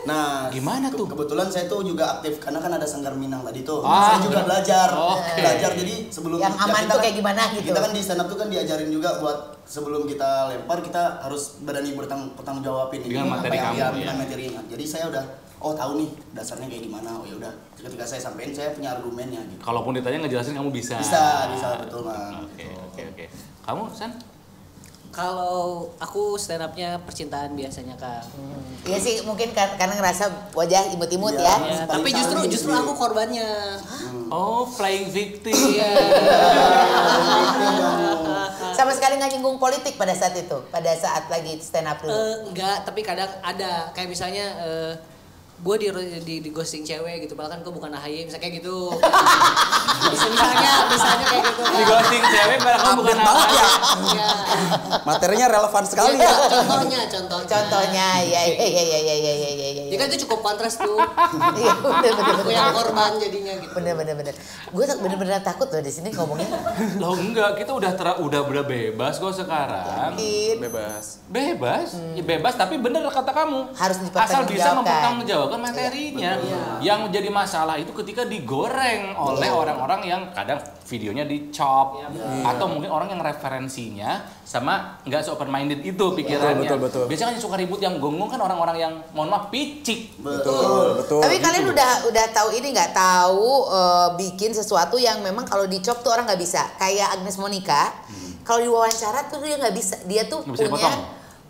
Nah, Gimana tuh? Kebetulan saya tuh juga aktif karena kan ada Sanggar Minang tadi tuh. Ah, Saya juga belajar. Oke. Belajar jadi sebelum Yang aman kita tuh kayak gimana gitu. Kita kan di stand up tuh kan diajarin juga buat sebelum kita lempar kita harus berani bertanggung jawabin nih. Dengan materi apa yang kamu, dia- ya. dengan materinya. Jadi saya udah tahu nih dasarnya kayak gimana. Oh ya udah, ketika saya sampein saya punya argumennya gitu. Kalaupun ditanya ngejelasin kamu bisa. Bisa betul Bang. Oke. Kamu San? Kalau aku stand up-nya percintaan biasanya, Kang. Iya sih mungkin karena ngerasa wajah imut-imut Iya. ya. Ya, tapi justru aku korbannya. Oh, playing victim. Iya. Sama sekali nggak nyinggung politik pada saat itu, pada saat lagi stand up dulu. Enggak, tapi kadang ada kayak misalnya gue di ghosting cewek gitu, bahkan gue bukan AHY, misalnya kayak gitu. misalnya kayak gitu. Di ghosting cewek padahal kamu bukan Update banget ya. Iya. Materinya relevan sekali Iya, ya. contohnya. Contohnya, ya. Ya kan itu cukup kontras tuh. Iya, bener. Aku yang korban jadinya gitu. Bener. Gue bener-bener takut loh di sini ngomongnya. Loh enggak, kita udah bebas kok sekarang. Bebas. Bebas, ya bebas tapi bener kata kamu. Harus Asal bisa dipertanggungjawabkan. mempertanggungjawabkan materinya. Yang jadi masalah itu ketika digoreng oleh orang-orang yang kadang videonya dicop atau mungkin orang yang referensinya sama nggak open minded itu pikirannya. Betul. Biasanya kan yang suka ribut yang gonggong kan orang-orang yang mohon maaf picik. Betul. Tapi kalian udah tahu ini nggak tahu bikin sesuatu yang memang kalau dicop tuh orang nggak bisa. Kayak Agnes Monica, kalau diwawancara tuh dia nggak bisa. Dia tuh Nggak bisa dipotong.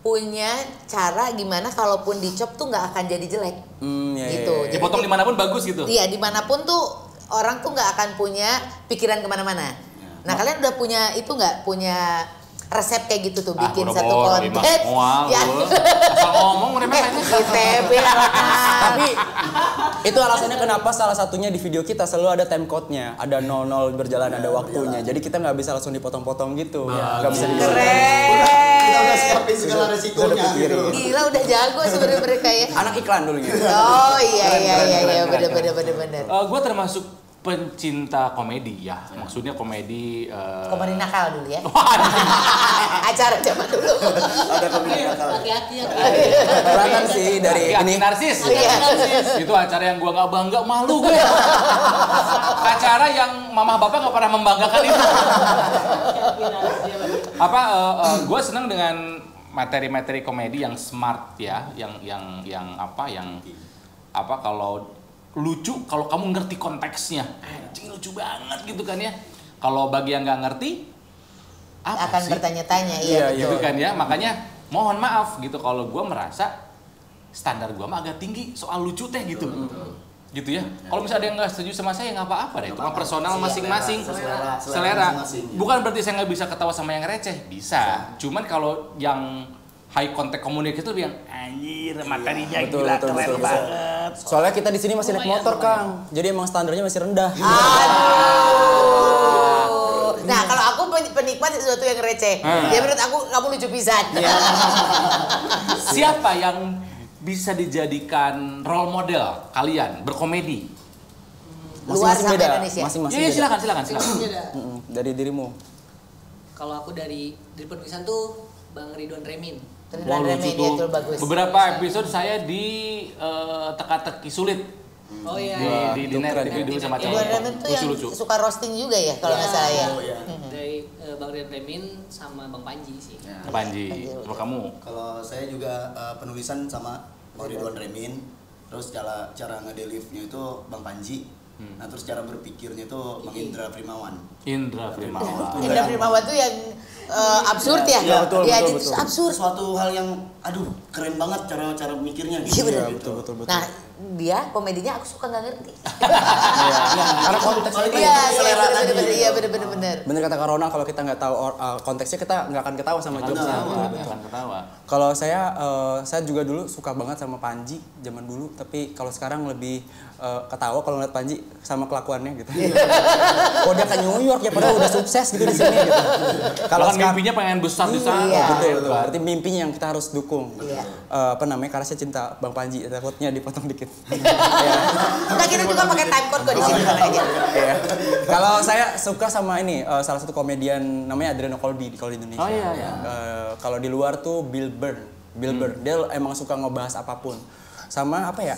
punya cara gimana kalaupun dicop tuh nggak akan jadi jelek. Gitu. Jadi Dipotong dimanapun bagus gitu. Iya, dimanapun tuh orang tuh nggak akan punya pikiran kemana-mana. Nah, kalian udah punya itu nggak punya resep kayak gitu tuh bikin satu konten yang asal ngomong mereka ITB Tapi itu alasannya kenapa salah satunya di video kita selalu ada time code-nya, ada 00 berjalan, ada waktunya. Jadi kita nggak bisa langsung dipotong-potong gitu. Nggak bisa Kita udah siapin segala resikonya gitu. Gila udah jago sebenarnya mereka ya. Anak iklan dulu gitu. Oh iya bener. Gue termasuk pencinta komedi ya, maksudnya komedi. Komedi nakal dulu ya. Acara zaman dulu. Ada komedi nakal. Hati-hati ya. Kelihatan sih dari Ini ini. narsis. Iya. Itu acara yang gue nggak bangga, malu gue. Acara yang mama bapak nggak pernah membanggakan itu. Gue senang dengan materi-materi komedi yang smart ya, yang kalau lucu, kalau kamu ngerti konteksnya, anjing lucu banget gitu kan ya. Kalau bagi yang nggak ngerti, apa Akan sih? bertanya-tanya Gitu kan ya, makanya mohon maaf gitu kalau gue merasa standar gue mah agak tinggi soal lucu teh gitu. Gitu ya. Kalau misalnya ada yang nggak setuju sama saya nggak apa-apa deh, itu mah personal masing-masing. Selera. Bukan berarti saya nggak bisa ketawa sama yang receh, bisa. Cuman kalau yang high contact communication itu yang anjir materinya gila keren banget. Soalnya kita di sini masih naik motor, Kang. Jadi emang standarnya masih rendah. Aduh. Nah, kalau aku penikmat sesuatu yang receh. Ya menurut aku kamu lucu pisan. Siapa yang bisa dijadikan role model kalian berkomedi? Luar sama beda. Indonesia. Masing-masing Iya, beda. silakan. Dari dirimu. Kalau aku dari penulisan tuh Bang Ridwan Remin. Wah, lucu Dia tuh. tuh bagus. Beberapa episode saya di teka-teki sulit. Oh iya. Di net dulu sama Ridwan Remin tuh yang lucu. suka roasting juga ya kalau nggak salah ya. Oh, iya. Dari Bang Ridwan Remin sama Bang Panji sih. Panji, kalau kamu? Kalau saya juga penulisan sama Bang Ridwan Remin, terus cara ngedelive-nya itu Bang Panji. Nah, terus cara berpikirnya itu Bang Indra Primawan. Indra Primawan. Indra Primawan tuh yang absurd ya. Iya, betul. Itu absurd. Suatu hal yang keren banget cara mikirnya Iya, gitu. benar. Betul. Nah, dia komedinya aku suka nggak ngerti. Karena konteksnya itu selera tadi. Iya bener. Bener kata Kak Ronald, kalau kita nggak tahu konteksnya kita nggak akan ketawa sama jokesnya. Jangan ketawa. Kalau saya juga dulu suka banget sama Panji zaman dulu, tapi kalau sekarang lebih ketawa kalau ngeliat Panji sama kelakuannya gitu. Oh dia ke New York ya, padahal udah sukses gitu di sini gitu. Kalau kan mimpinya pengen besar di sana. Iya. Betul. Berarti mimpinya yang kita harus dukung. Iya. Karena saya cinta Bang Panji, takutnya dipotong dikit. Nah, kita juga pakai time code kok di sini tenang aja. Iya. Kalau saya suka sama ini salah satu komedian namanya Adriano Colby kalau di Indonesia. Oh iya. Kalau di luar tuh Bill Burr. Dia emang suka ngebahas apapun. Sama apa ya?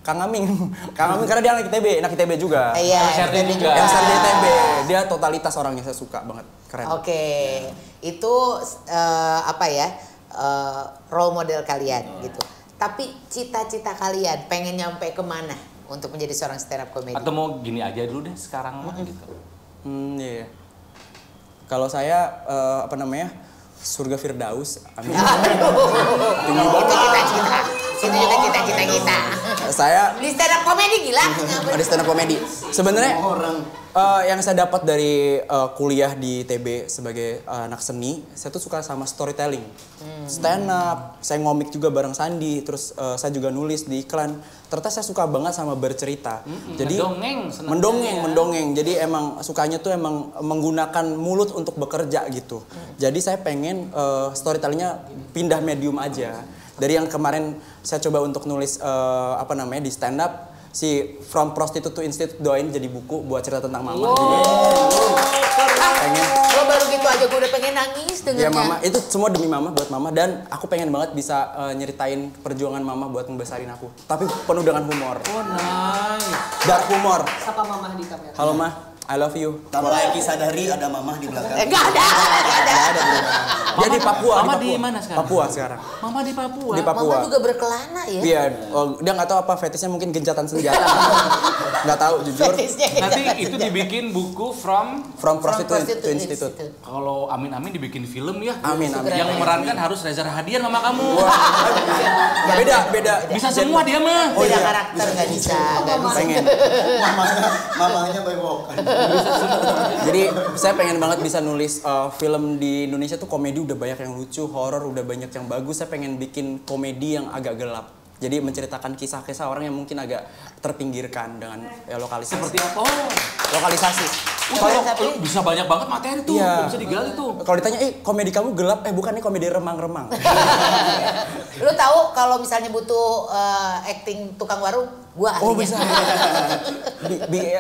Kang Aming karena dia anak ITB juga. Iya. Yang sering di ITB, dia totalitas orangnya, saya suka banget. Keren. Oke. Itu role model kalian gitu. Tapi cita-cita kalian pengen nyampe kemana untuk menjadi seorang stand up comedy? Atau mau gini aja dulu deh sekarang mah gitu. Iya. Kalau saya surga Firdaus. Amin. Itu juga cita-cita kita. Saya Di stand up comedy gila. ada stand up comedy. Sebenarnya yang saya dapat dari kuliah di TB sebagai anak seni, saya tuh suka sama storytelling. Stand up, saya ngomik juga bareng Sandi, terus saya juga nulis di iklan. Ternyata saya suka banget sama bercerita. Jadi mendongeng. Jadi emang sukanya tuh emang menggunakan mulut untuk bekerja gitu. Jadi saya pengen storytellingnya pindah medium aja. Dari yang kemarin saya coba untuk nulis di stand up, si From Prostitute to Institute doain jadi buku buat cerita tentang mama. Pengen. Gue baru gitu aja gue udah pengen nangis dengannya. Ya mama, itu semua demi mama, buat mama, dan aku pengen banget bisa nyeritain perjuangan mama buat ngebesarin aku. Tapi penuh dengan humor. Oh nice. Dark humor. Sapa Mama di kamera. Halo Ma. I love you. Tanpa Eki sadari ada mamah di belakang. Enggak ada. Dia di Papua. Mama di mana sekarang? Papua sekarang. Mama di Papua. Di Papua. Mama juga berkelana ya. Iya, dia nggak tahu apa fetishnya, mungkin gencatan senjata. Nggak tahu jujur. Fetishnya Nanti gencatan itu senjata. dibikin buku from Prostitute Institute. kalau amin-amin dibikin film ya. Amin, amin. Yang memerankan harus Reza Rahadian mama kamu. Beda. Bisa semua dia mah. Beda karakter nggak bisa. Pengen. Mamanya baik-baik. Jadi saya pengen banget bisa nulis film di Indonesia tuh komedi udah banyak yang lucu, horor udah banyak yang bagus. Saya pengen bikin komedi yang agak gelap. Jadi menceritakan kisah-kisah orang yang mungkin agak terpinggirkan dengan lokalisasi. Seperti apa? Oh. Lokalisasi. Kalau bisa banyak banget materi tuh, Iya. bisa digali tuh. Kalau ditanya, komedi kamu gelap? Bukan, ini komedi remang-remang. Lu tahu kalau misalnya butuh acting tukang warung, gua ahlinya. Oh bisa. Bisa.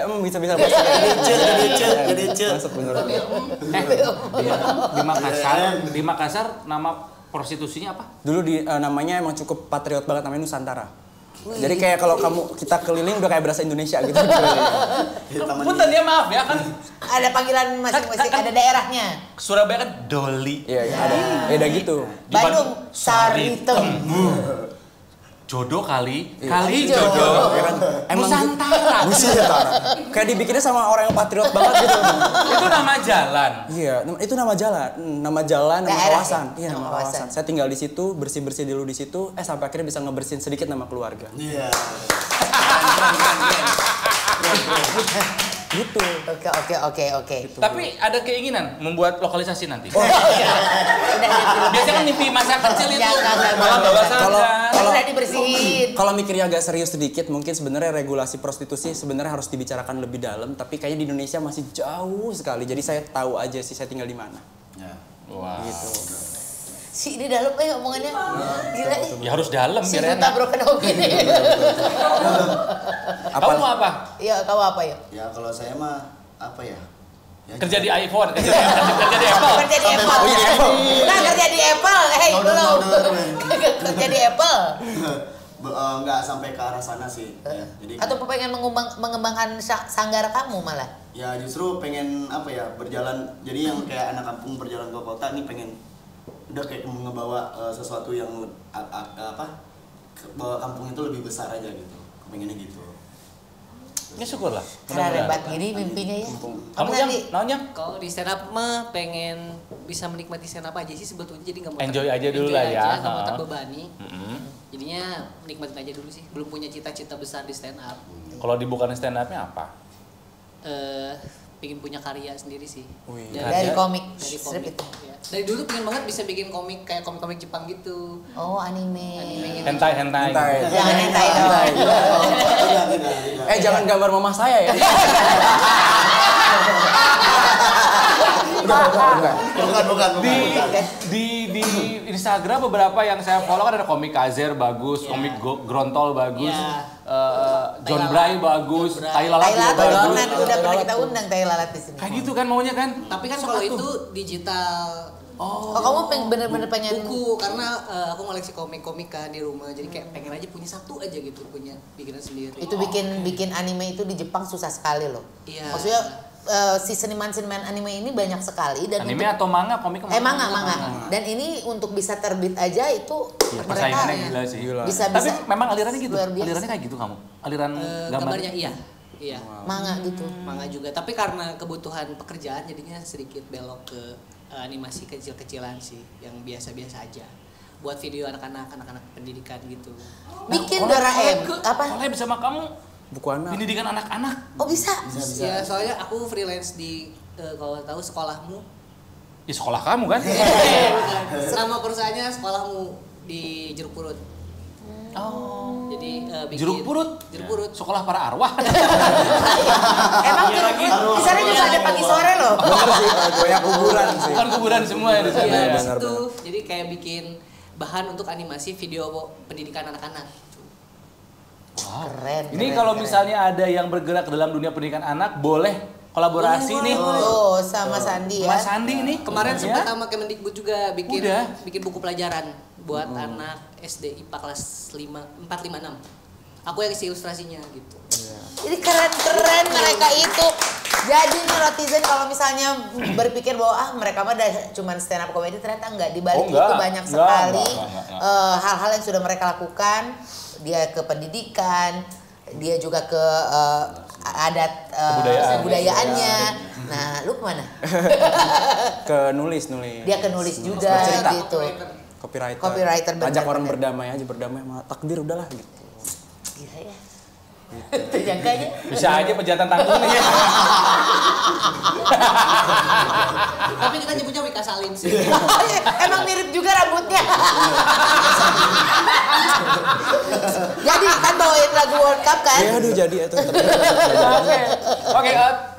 Gede. Masuk bener. Di Makassar nama prostitusinya apa? Dulu namanya emang cukup patriot banget, namanya Nusantara. Jadi kayak kalau kita keliling udah kayak berasa Indonesia gitu. Punten ya, maaf ya kan. Ada panggilan masing-masing, Kan- ada daerahnya. Surabaya kan Doli. Iya, ada. Beda gitu. Di Bandung, Saritem. Jodoh kali Jodoh. jodoh. Emang Nusantara. Nusantara. Kayak dibikinnya sama orang yang patriot banget gitu. Itu nama jalan. Iya, itu nama jalan, nama Daerah, kawasan. ya? Iya, nama Nama kawasan. kawasan. Saya tinggal di situ, bersih-bersih dulu di situ, sampai akhirnya bisa ngebersihin sedikit nama keluarga. Iya. Gitu. Oke. Tapi ada keinginan membuat lokalisasi nanti. Udah Biasanya kan mimpi masa kecil itu. Jangan. Malah bawa sadar. Kalau- udah dibersihin. Kalau mikirnya agak serius sedikit, mungkin sebenarnya regulasi prostitusi sebenarnya harus dibicarakan lebih dalam, tapi kayaknya di Indonesia masih jauh sekali. Jadi saya tahu aja sih saya tinggal di mana. Ya. Wah. Gitu. Si ini dalam omongannya. Gila nih. Ya harus dalam Si biar Duta enak. Broken Home ini. Kamu mau apa? Iya, kamu apa ya? Ya kalau saya mah apa ya? Ya, Kerja di iPhone, kerja di Apple. Kerja di Apple. Oh iya, Apple. Nah, kerja di Apple. Hei, belum. Kerja di Apple. Nggak sampai ke arah sana sih. Ya, jadi Atau pengen mengembangkan sanggar kamu malah? ya justru pengen apa ya, berjalan. Jadi yang kayak anak kampung berjalan ke kota nih pengen udah kayak ngebawa sesuatu yang bawa kampung itu lebih besar aja gitu. Pengennya gitu. Ya syukurlah. Karena rebat gini mimpinya ya. Kamu yang naunya Kalau di stand up mah pengen bisa menikmati stand up aja sih sebetulnya, jadi nggak mau Enjoy aja dulu lah ya. nggak mau Ha. terbebani. Jadinya nikmatin aja dulu sih, belum punya cita-cita besar di stand up. Kalau bukan stand up-nya apa? Pengen punya karya sendiri sih. Wih. Dari komik. Dari Strip komik. itu. Ya. Dari dulu pengen banget bisa bikin komik kayak komik-komik Jepang gitu. Oh, anime. Anime gitu. Hentai. Jangan hentai dong. Jangan gambar mama saya ya. Bukan. Di Instagram beberapa yang saya follow kan ada komik Kazer bagus, komik Grontol bagus, John Bray bagus, Tai Lalat juga Tai bagus. Lalat udah pernah kita undang Tai Lalat di sini. Kayak gitu kan maunya kan? Tapi kan kalau itu digital. Oh, kamu bener-bener pengen Buku, karena aku ngoleksi komik-komik kan di rumah, jadi kayak pengen aja punya satu aja gitu, punya bikinan sendiri. itu bikin anime itu di Jepang susah sekali loh. Iya. Maksudnya si seniman anime ini banyak sekali dan Anime atau manga, komik manga. Dan ini untuk bisa terbit aja itu persaingannya gila sih. bisa Tapi memang alirannya gitu. luar biasa. Alirannya kayak gitu kamu. Aliran Gambarnya iya. manga gitu. Manga juga, tapi karena kebutuhan pekerjaan jadinya sedikit belok ke animasi kecil-kecilan sih, yang biasa-biasa aja. Buat video anak-anak pendidikan gitu. Bikin Doraemon apa? Collab sama kamu Buku anak. pendidikan anak-anak. Oh bisa. Ya, soalnya aku freelance di kalau tahu sekolahmu. Ya sekolah kamu kan? Nama perusahaannya sekolahmu di Jeruk Purut. Oh. Jadi bikin Jeruk Purut. Jeruk Purut. Sekolah para arwah. Emang di sana juga ada pagi sore loh. Bener sih, banyak kuburan sih. Bukan kuburan semua ya di sana. Iya, ya. di situ. Jadi kayak bikin bahan untuk animasi video pendidikan anak-anak. Wow. Keren. Ini keren, kalau keren. misalnya ada yang bergerak dalam dunia pendidikan anak, boleh kolaborasi nih. Oh, sama Sandi ya. Mas Sandi nih. Kemarin Ya. sempat sama Kemendikbud juga bikin Udah. buku pelajaran buat anak SD IPA kelas 4, 5, 6. Aku yang isi ilustrasinya gitu. Jadi keren mereka itu. Jadi nih netizen kalau misalnya berpikir bahwa mereka mah cuman stand up comedy, ternyata enggak. Di balik itu banyak sekali hal-hal yang sudah mereka lakukan. Dia ke pendidikan, dia juga ke adat kebudayaannya. Nah, lu kemana? Ke nulis. Dia ke nulis juga gitu. Copywriter. Ajak orang berdamai aja, berdamai sama takdir udahlah gitu. Gila ya. Terjangkanya. Bisa aja pejatan tanggung nih. Tapi kita nyebutnya Wika Salim sih. Emang mirip juga rambutnya. Jadi kan bawain lagu World Cup kan? Ya aduh jadi itu. Oke,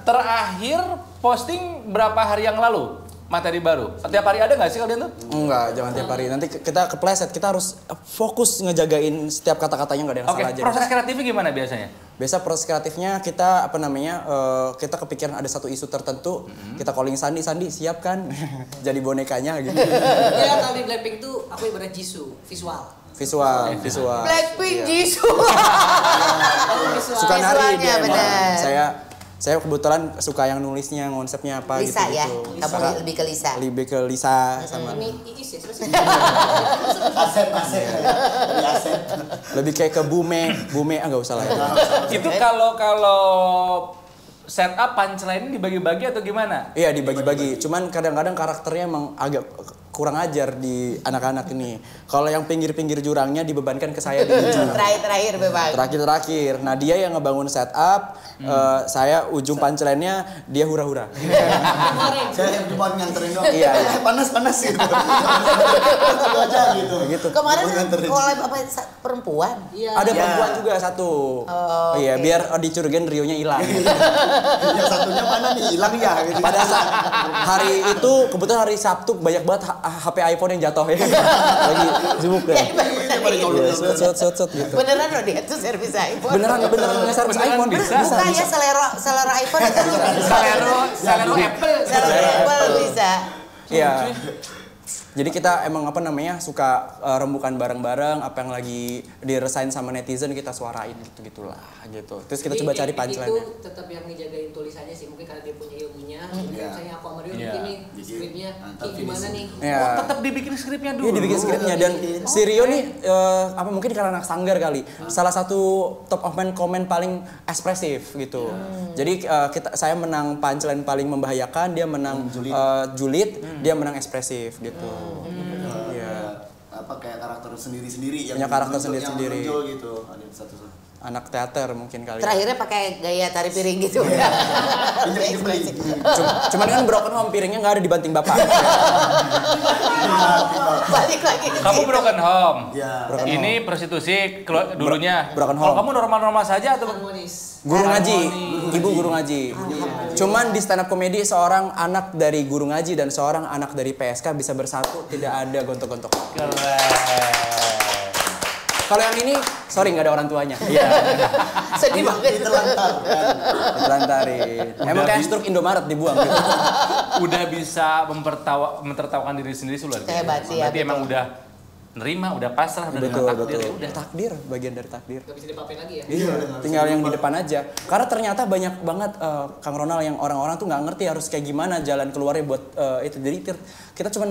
terakhir posting berapa hari yang lalu? Materi baru. Tiap hari ada nggak sih kalian tuh? Enggak, jangan tiap hari. Nanti kita kepleset, kita harus fokus ngejagain setiap kata-katanya, nggak ada yang salah aja. Proses kreatifnya gimana biasanya? Biasa proses kreatifnya kita kita kepikiran ada satu isu tertentu, kita calling Sandi siap kan? Jadi bonekanya gitu. Ya kalau di Blackpink tuh aku ibarat Jisoo, visual. Blackpink Jisoo. Suka nari Visualnya, dia benar. emang. Saya kebetulan suka yang nulisnya, konsepnya apa Lisa gitu. ya, kamu lebih ke Lisa. Lebih ke Lisa sama. Ini Iis ya, terus Asep. Lebih kayak ke Bume nggak usah lah ya. Itu kalau setup punchline dibagi-bagi atau gimana? Iya dibagi-bagi, cuman kadang-kadang karakternya emang agak kurang ajar di anak-anak ini. Kalau yang pinggir-pinggir jurangnya dibebankan ke saya di ujung. Terakhir memang. Terakhir. Nah dia yang ngebangun setup, saya ujung punchline-nya dia hura-hura. Saya yang cuma nganterin doang. Iya. Panas gitu. Satu aja gitu. Gitu. Kemarin collab apa perempuan? iya. Ada perempuan juga satu. Oh, iya, oke. biar dicurigain Rio-nya hilang. Yang satunya mana nih? Hilang ya gitu. Pada saat hari itu kebetulan hari Sabtu banyak banget HP iPhone yang jatuh ya. Lagi sibuk ya. Set gitu. Beneran loh dia tuh servis iPhone. Beneran nge-service iPhone bisa. Bukan ya selera iPhone itu Selero Apple. selera Apple bisa. Iya. Jadi kita emang suka rembukan bareng-bareng apa yang lagi diresain sama netizen kita suarain gitu-gitulah gitu. Terus kita coba cari punchline-nya. Itu tetap yang ngejagain tulisannya sih, mungkin karena dia punya ilmunya. Misalnya aku sama Rio bikin nih skripnya, gimana nih? Iya. Tetap dibikin skripnya dulu. Iya dibikin skripnya dan si Rio nih mungkin karena anak sanggar kali. Salah satu top of mind komen paling ekspresif gitu. Jadi saya menang punchline paling membahayakan, dia menang julid, dia menang ekspresif gitu. Iya. Apa kayak karakter sendiri-sendiri yang Punya karakter menonjol- sendiri-sendiri. yang menonjol gitu. Ada satu. Anak teater mungkin kali. Terakhirnya pakai gaya tari piring gitu. Cuman kan broken home piringnya nggak ada di banting bapak. Balik lagi ke Kamu situ. broken home. Iya. Ini prostitusi dulunya. Broken Kalau home. kamu normal-normal saja atau Harmonis. Guru ngaji, ibu guru ngaji. Cuman di stand up comedy seorang anak dari guru ngaji dan seorang anak dari PSK bisa bersatu, tidak ada gontok-gontok. keren? Kalau yang ini, sorry nggak ada orang tuanya. Iya, Sedih banget. telantarin. Emang kayak struk Indomaret dibuang gitu. Udah bisa mentertawakan diri sendiri sih luar biasa. Hebat sih ya, Berarti emang betul. udah nerima, udah pasrah, udah Betul, dengan takdir. betul. Ya udah. Takdir, bagian dari takdir. Gak bisa dipapain lagi ya? Iya, tinggal yang di depan aja. Karena ternyata banyak banget Kang Ronald yang orang-orang tuh nggak ngerti harus kayak gimana jalan keluarnya buat itu. Jadi kita cuma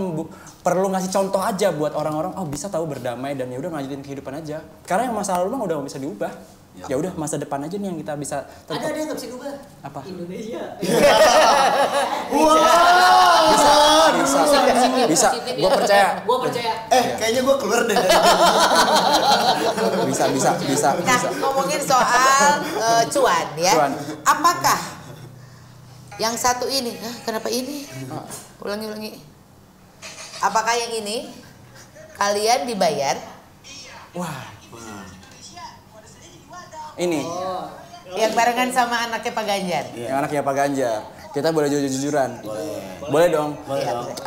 perlu ngasih contoh aja buat orang-orang. Oh bisa tahu berdamai dan ya udah ngajutin kehidupan aja. Karena yang masa lalu mah udah nggak bisa diubah. Ya udah masa depan aja nih yang kita bisa. Ada yang gak bisa diubah. Apa? Indonesia. Bisa. Gue percaya. Gue percaya. Kayaknya gue keluar deh dari Bisa. Nah, ngomongin soal cuan ya. Cuan. Apakah yang satu ini? Kenapa ini? Ulangi. Apakah yang ini kalian dibayar? Wah. Ini Yang barengan sama anaknya Pak Ganjar. yang anaknya Pak Ganjar. Kita boleh jujur-jujuran. Boleh dong.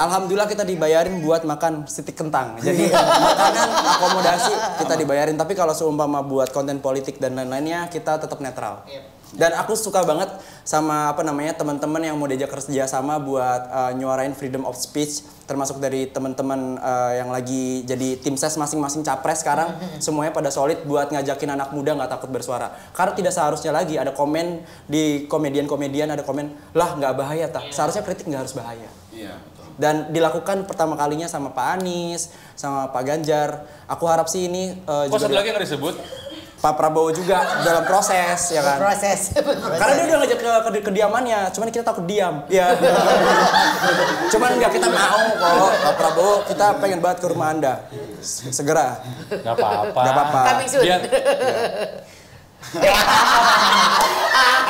Alhamdulillah kita dibayarin buat makan stik kentang. Jadi makanan, akomodasi kita dibayarin. Tapi kalau seumpama buat konten politik dan lain-lainnya kita tetap netral. Dan aku suka banget sama teman-teman yang mau diajak kerja sama buat nyuarain freedom of speech, termasuk dari teman-teman yang lagi jadi tim ses masing-masing capres sekarang, semuanya pada solid buat ngajakin anak muda nggak takut bersuara. Karena tidak seharusnya lagi ada komen di komedian-komedian, ada komen lah nggak bahaya seharusnya kritik nggak harus bahaya. Iya. Dan dilakukan pertama kalinya sama Pak Anies, sama Pak Ganjar. Aku harap sih ini Kok satu lagi yang nggak disebut? Pak Prabowo juga dalam proses, ya kan? Proses. Karena dia udah ngajak ke kediamannya, cuman kita takut diam. Ya. Cuman nggak kita mau kok, Pak Prabowo, kita pengen banget ke rumah Anda. Segera. Gak apa-apa. Gak apa-apa. Coming soon. Biar,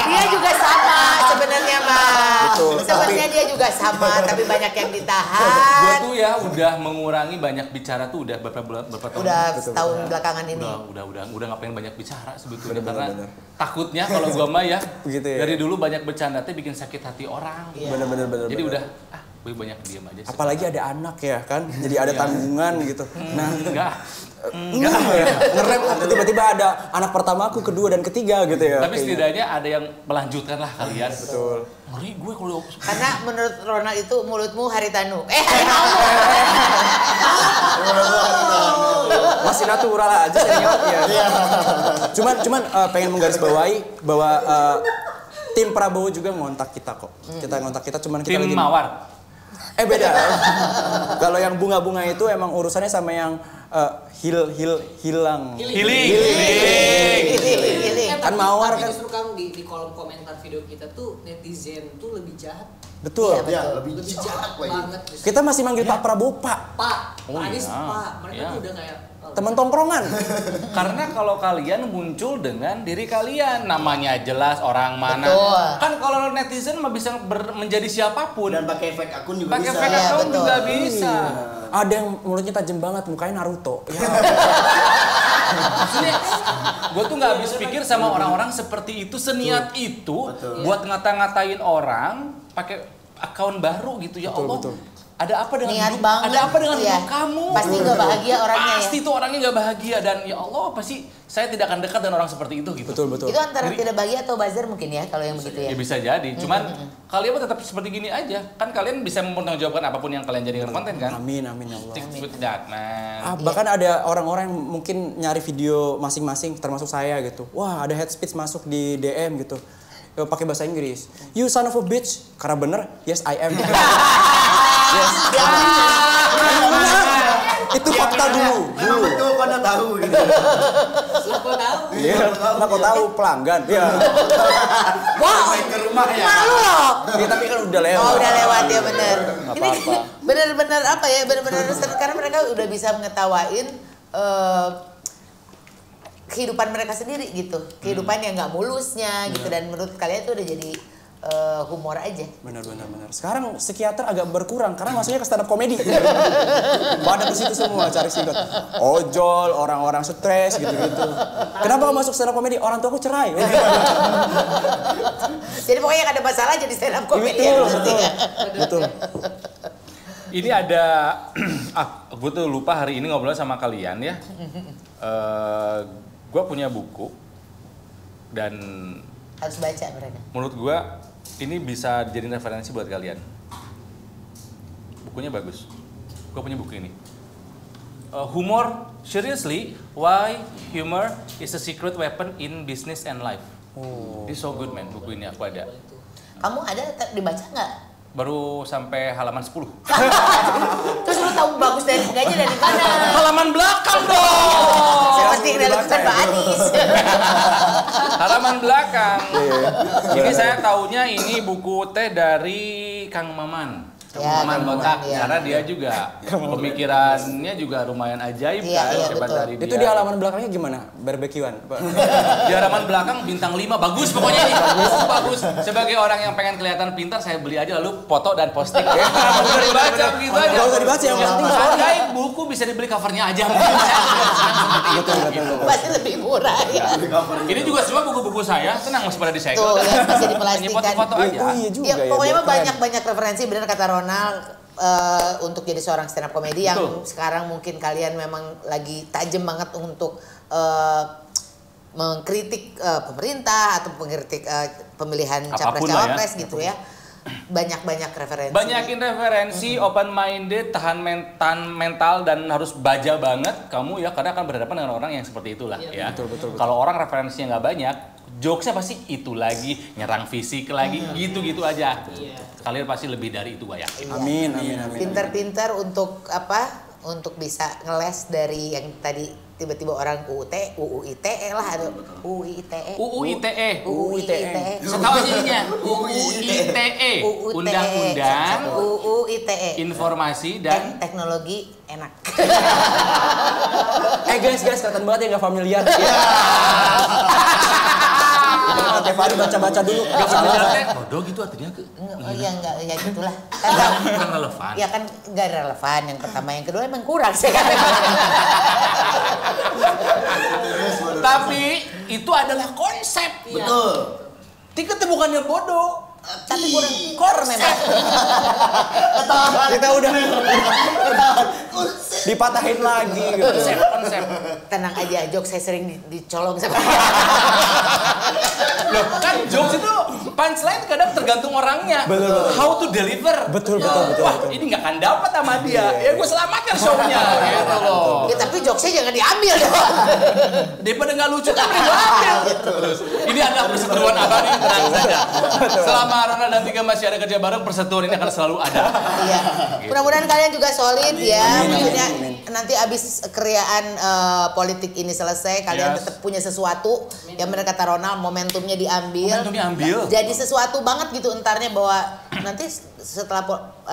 Dia juga sama sebenarnya, Mas. Betul. Sebenarnya dia juga sama, tapi banyak yang gue ditahan. tuh ya udah mengurangi banyak bicara tuh udah berapa tahun. Udah setahun belakangan ini. Udah nggak pengen banyak bicara sebetulnya karena takutnya kalau gua mah ya, Begitu ya. dari dulu banyak bercanda tuh bikin sakit hati orang. Bener-bener. Jadi udah gue banyak diam aja. Apalagi ada anak ya kan, jadi ada tanggungan gitu. Nah, enggak. ngerem tiba-tiba ada anak pertamaku, kedua dan ketiga gitu ya. Tapi setidaknya ada yang melanjutkan lah kalian. Betul. Ngeri gue kalau Karena menurut Ronald itu mulutmu haritanu. Harimau. Masih natural aja senior ya. Cuman pengen menggarisbawahi bahwa tim Prabowo juga ngontak kita kok. Kita ngontak kita cuman kita tim lagi mawar. beda. Kalau yang bunga-bunga itu emang urusannya sama yang hilang. Healing. Kan mawar kan. Justru Kang di kolom komentar video kita tuh netizen tuh lebih jahat. Betul. Ya, lebih Lebih jahat jahat lagi. banget. justru. Kita masih manggil Pak Prabowo Pak. Pak, Oh, Anies iya. Pak. Mereka Iya. tuh udah kayak Teman tongkrongan. Karena kalau kalian muncul dengan diri kalian, namanya jelas orang mana. Betul. Kan kalau netizen mah bisa menjadi siapapun. Dan pakai fake akun juga Pakai bisa. fake Iya, account betul. juga bisa. Ada yang mulutnya tajam banget, mukanya Naruto. Ya. Maksudnya, gue tuh nggak habis pikir sama orang-orang seperti itu, seniat itu, buat ngata-ngatain orang pakai akun baru gitu ya Allah. Betul. Ada apa dengan Niat hidup? banget. Ada apa dengan Iya. hidup kamu? Pasti nggak bahagia orangnya Pasti ya. tuh orangnya nggak bahagia dan ya Allah pasti saya tidak akan dekat dengan orang seperti itu gitu. Betul. Itu antara tidak bahagia atau buzzer mungkin ya kalau yang begitu ya. Ya bisa jadi, cuman kalian mah tetap seperti gini aja. Kan kalian bisa mempertanggungjawabkan apapun yang kalian jadikan konten kan? Amin ya Allah. Stick with that, man. Bahkan ada orang-orang yang mungkin nyari video masing-masing, termasuk saya gitu. Wah, ada head speech masuk di DM gitu. Pakai bahasa Inggris. You son of a bitch. Karena bener, yes I am. Yes. Itu fakta dulu. Emang betul kok udah tahu gitu. Siapa tahu? Iya, nah kok tahu pelanggan. Iya. Wow, Main ke rumah ya. malu loh. Ya, tapi kan udah lewat. Oh udah lewat ya bener. Nggak Ini apa-apa. bener-bener apa ya? Bener-bener karena mereka udah bisa mengetawain kehidupan mereka sendiri gitu. Kehidupan yang nggak mulusnya gitu dan menurut kalian itu udah jadi humor aja. Benar. Sekarang psikiater agak berkurang karena masuknya ke stand up komedi. Pada ke situ semua cari singkat. Ojol, orang-orang stres gitu-gitu. Kenapa kamu masuk stand up komedi? Orang tuaku cerai. Jadi pokoknya yang ada masalah jadi stand up comedy. Betul. Ini ada, gue tuh lupa hari ini ngobrol sama kalian ya. Gue punya buku dan Harus baca mereka. menurut gue ini bisa jadi referensi buat kalian. Bukunya bagus. Gue punya buku ini. Humor, seriously, why humor is a secret weapon in business and life. This so good man, buku ini aku ada. Kamu ada dibaca nggak? Baru sampai halaman 10. Terus lu tahu bagus dari enggaknya dari mana? Halaman belakang dong! Seperti yang dilakukan Pak Anies. Halaman belakang. Ini saya taunya ini buku teh dari Kang Maman. Ya, Maman Kang Botak. Maman, ya. Karena dia juga pemikirannya juga lumayan ajaib Iya, kan. iya, Hebat betul. dari dia. Itu di halaman belakangnya gimana? Barbekyuan. Di halaman belakang bintang 5 bagus pokoknya ini. Bagus. Sebagai orang yang pengen kelihatan pintar saya beli aja lalu foto dan posting. Nggak usah dibaca gitu aja. Nggak usah dibaca, yang penting ajaib buku bisa dibeli covernya aja mungkin. Saya senang seperti itu. Gitu. Pasti lebih murah ya. Ini juga semua buku-buku saya, tenang masih pada disegel. Tuh, yang masih Hanya diplastikkan. foto-foto aja. Oh iya juga Ya, ya. pokoknya dia mah keren. banyak referensi benar kata Ronald untuk jadi seorang stand up comedy yang Betul. sekarang mungkin kalian memang lagi tajam banget untuk mengkritik pemerintah atau mengkritik pemilihan Apapun capres-cawapres gitu ya. Banyak referensi. Banyakin referensi, open minded, tahan mental dan harus baja banget kamu ya, karena akan berhadapan dengan orang yang seperti itulah ya. Betul. Kalau orang referensinya nggak banyak, jokesnya pasti itu lagi, nyerang fisik lagi, gitu-gitu aja. Kalian pasti lebih dari itu, gue yakin. Amin. Pintar-pintar untuk apa? Untuk bisa ngeles dari yang tadi tiba-tiba orang UU-ITE lah atau UU-ITE. UU-ITE. Setahu jadinya UU-ITE. Undang-undang UU-ITE. Informasi dan Teknologi enak. Guys, kelihatan banget ya nggak familiar. Tiap hari baca-baca dulu. Gak familiar teh. Bodoh gitu artinya ke. Iya enggak ya gitulah. Kan relevan. Ya kan enggak relevan yang pertama, yang kedua emang kurang sih kan. Tapi itu adalah konsep. Betul. Tiket itu bukannya bodoh. Tapi kurang core memang. Kita udah dipatahin lagi gitu. Konsep. Tenang aja, jokes saya sering dicolong sama. Loh, kan jokes itu punchline kadang tergantung orangnya. Betul. How to deliver. Betul. Wah, ini nggak akan dapat sama dia. Ya gue selamatkan show-nya gitu loh. Ya, tapi jokesnya jangan diambil dong. Daripada nggak lucu kan gue ambil. Terus, ini adalah perseteruan abadi, tenang saja. Selama Ronald dan Tiga masih ada kerja bareng, perseteruan ini akan selalu ada. Iya. Mudah-mudahan kalian juga solid ya. Maksudnya nanti abis keriaan politik ini selesai, kalian tetap punya sesuatu. Yang benar kata Ronald, momentumnya diambil. Jadi sesuatu banget gitu entarnya, bahwa nanti setelah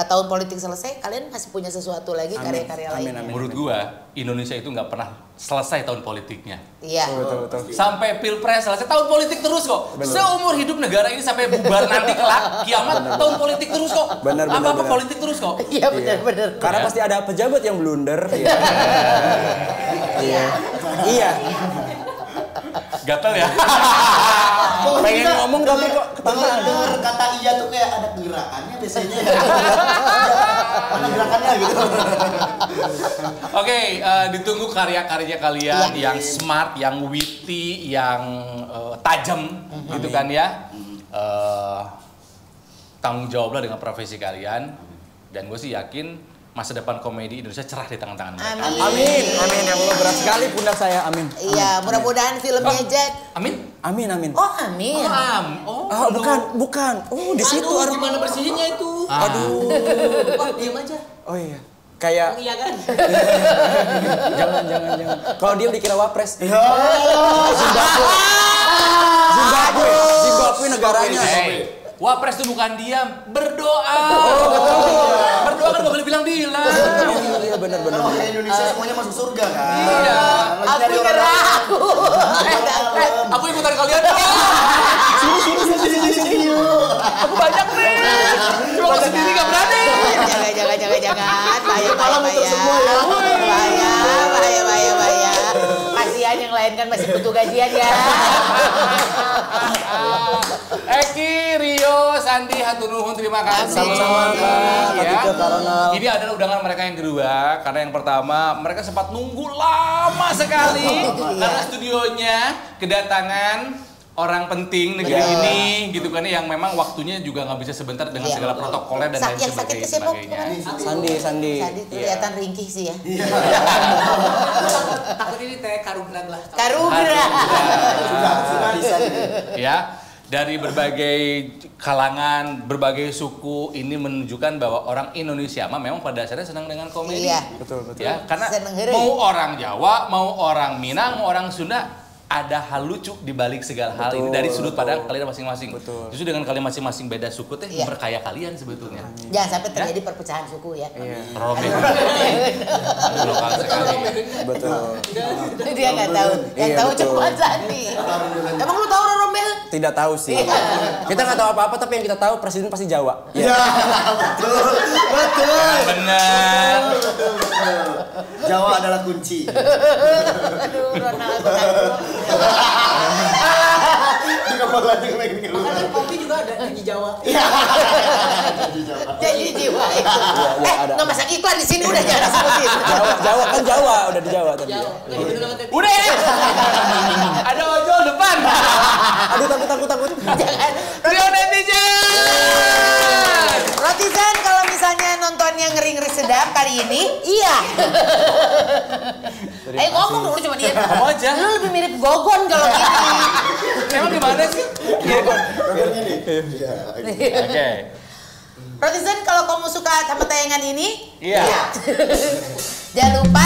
tahun politik selesai, kalian masih punya sesuatu lagi, karya-karya lain. Menurut gua, Indonesia itu nggak pernah selesai tahun politiknya. Iya. Betul. Sampai pilpres selesai, tahun politik terus kok. Seumur hidup negara ini sampai bubar nanti kelak, kiamat, tahun politik terus kok. Benar. Apa-apa politik terus kok. Iya benar. Karena pasti ada pejabat yang blunder. Iya. Gatel ya. Pengen ngomong tapi kok ketawa. Dengar kata iya tuh kayak ada gerakannya biasanya. Mana gerakannya gitu. Oke, ditunggu karya-karya kalian yang smart, yang witty, yang tajam gitu kan ya. Tanggung jawablah dengan profesi kalian, dan gue sih yakin masa depan komedi Indonesia cerah di tangan-tangan mereka. Amin. Ya Allah, berat sekali pundak saya. Amin. Iya, mudah-mudahan filmnya Jack. Amin. Oh, amin. Bukan. Oh, di situ Aduh, gimana bersihnya itu? Aduh. Diam aja. Oh iya. Kayak Iya kan? jangan. Kalau dia dikira wapres. Zimbabwe negaranya. Wapres itu bukan diam, berdoa. Berdoa kan gak boleh bilang-bilang. Iya benar. Kalau Indonesia semuanya masuk surga kan. Iya. Lagi nyari Aku Aku ikutan kalian. Sini. Aku banyak nih. Cuma aku sendiri gak berani. Jangan. Bahaya. Kasihan yang lain kan masih butuh gajian ya. Eki, Rio, Sandi, hatur nuhun, terima kasih. Sama-sama, Kak. Ya. Kak Ronald. Ini adalah undangan mereka yang kedua, karena yang pertama mereka sempat nunggu lama sekali karena studionya kedatangan orang penting negeri ini gitu kan, yang memang waktunya juga nggak bisa sebentar dengan segala protokolnya dan lain Yang sakitnya siapa? sebagainya. Sandi. Tadi kelihatan ringkih sih ya. Takut ini teh karungran lah. Karungran. Sudah bisa. Ya, dari berbagai kalangan, berbagai suku, ini menunjukkan bahwa orang Indonesia memang pada dasarnya senang dengan komedi. Iya. Betul. Ya, karena Seneng heureuy. mau orang Jawa, mau orang Minang, mau orang Sunda, ada hal lucu di balik segala hal ini dari sudut pandang kalian masing-masing. Justru dengan kalian masing-masing beda suku teh memperkaya kalian sebetulnya. Jangan sampai terjadi perpecahan suku ya. Robek. Lokal sekali. Betul. Dia nggak tahu. Yang tahu cuma Sandi. Emang lu tahu orang Rombel? Tidak tahu sih. Kita nggak tahu apa-apa, tapi yang kita tahu presiden pasti Jawa. Ya, betul. Benar. Jawa adalah kunci. Aduh, Ronald takut. Di kepala dia begini. Makanya kopi juga ada di Jawa. Jadi jiwa. ada. Nggak masak iklan di sini udah jangan sebutin. Jawa kan Jawa udah di Jawa tadi. Jawa. Udah. Ada ojol. Jangan. Trio netizen. Rotizen kalau misalnya nontonnya ngeri-ngeri sedap kali ini, iya. Ngomong dulu cuma dia. Kamu aja. Lu lebih mirip Gogon kalau gini. Emang gimana sih? gini. Iya. Oke. Rotizen kalau kamu suka sama tayangan ini, Iya. Jangan lupa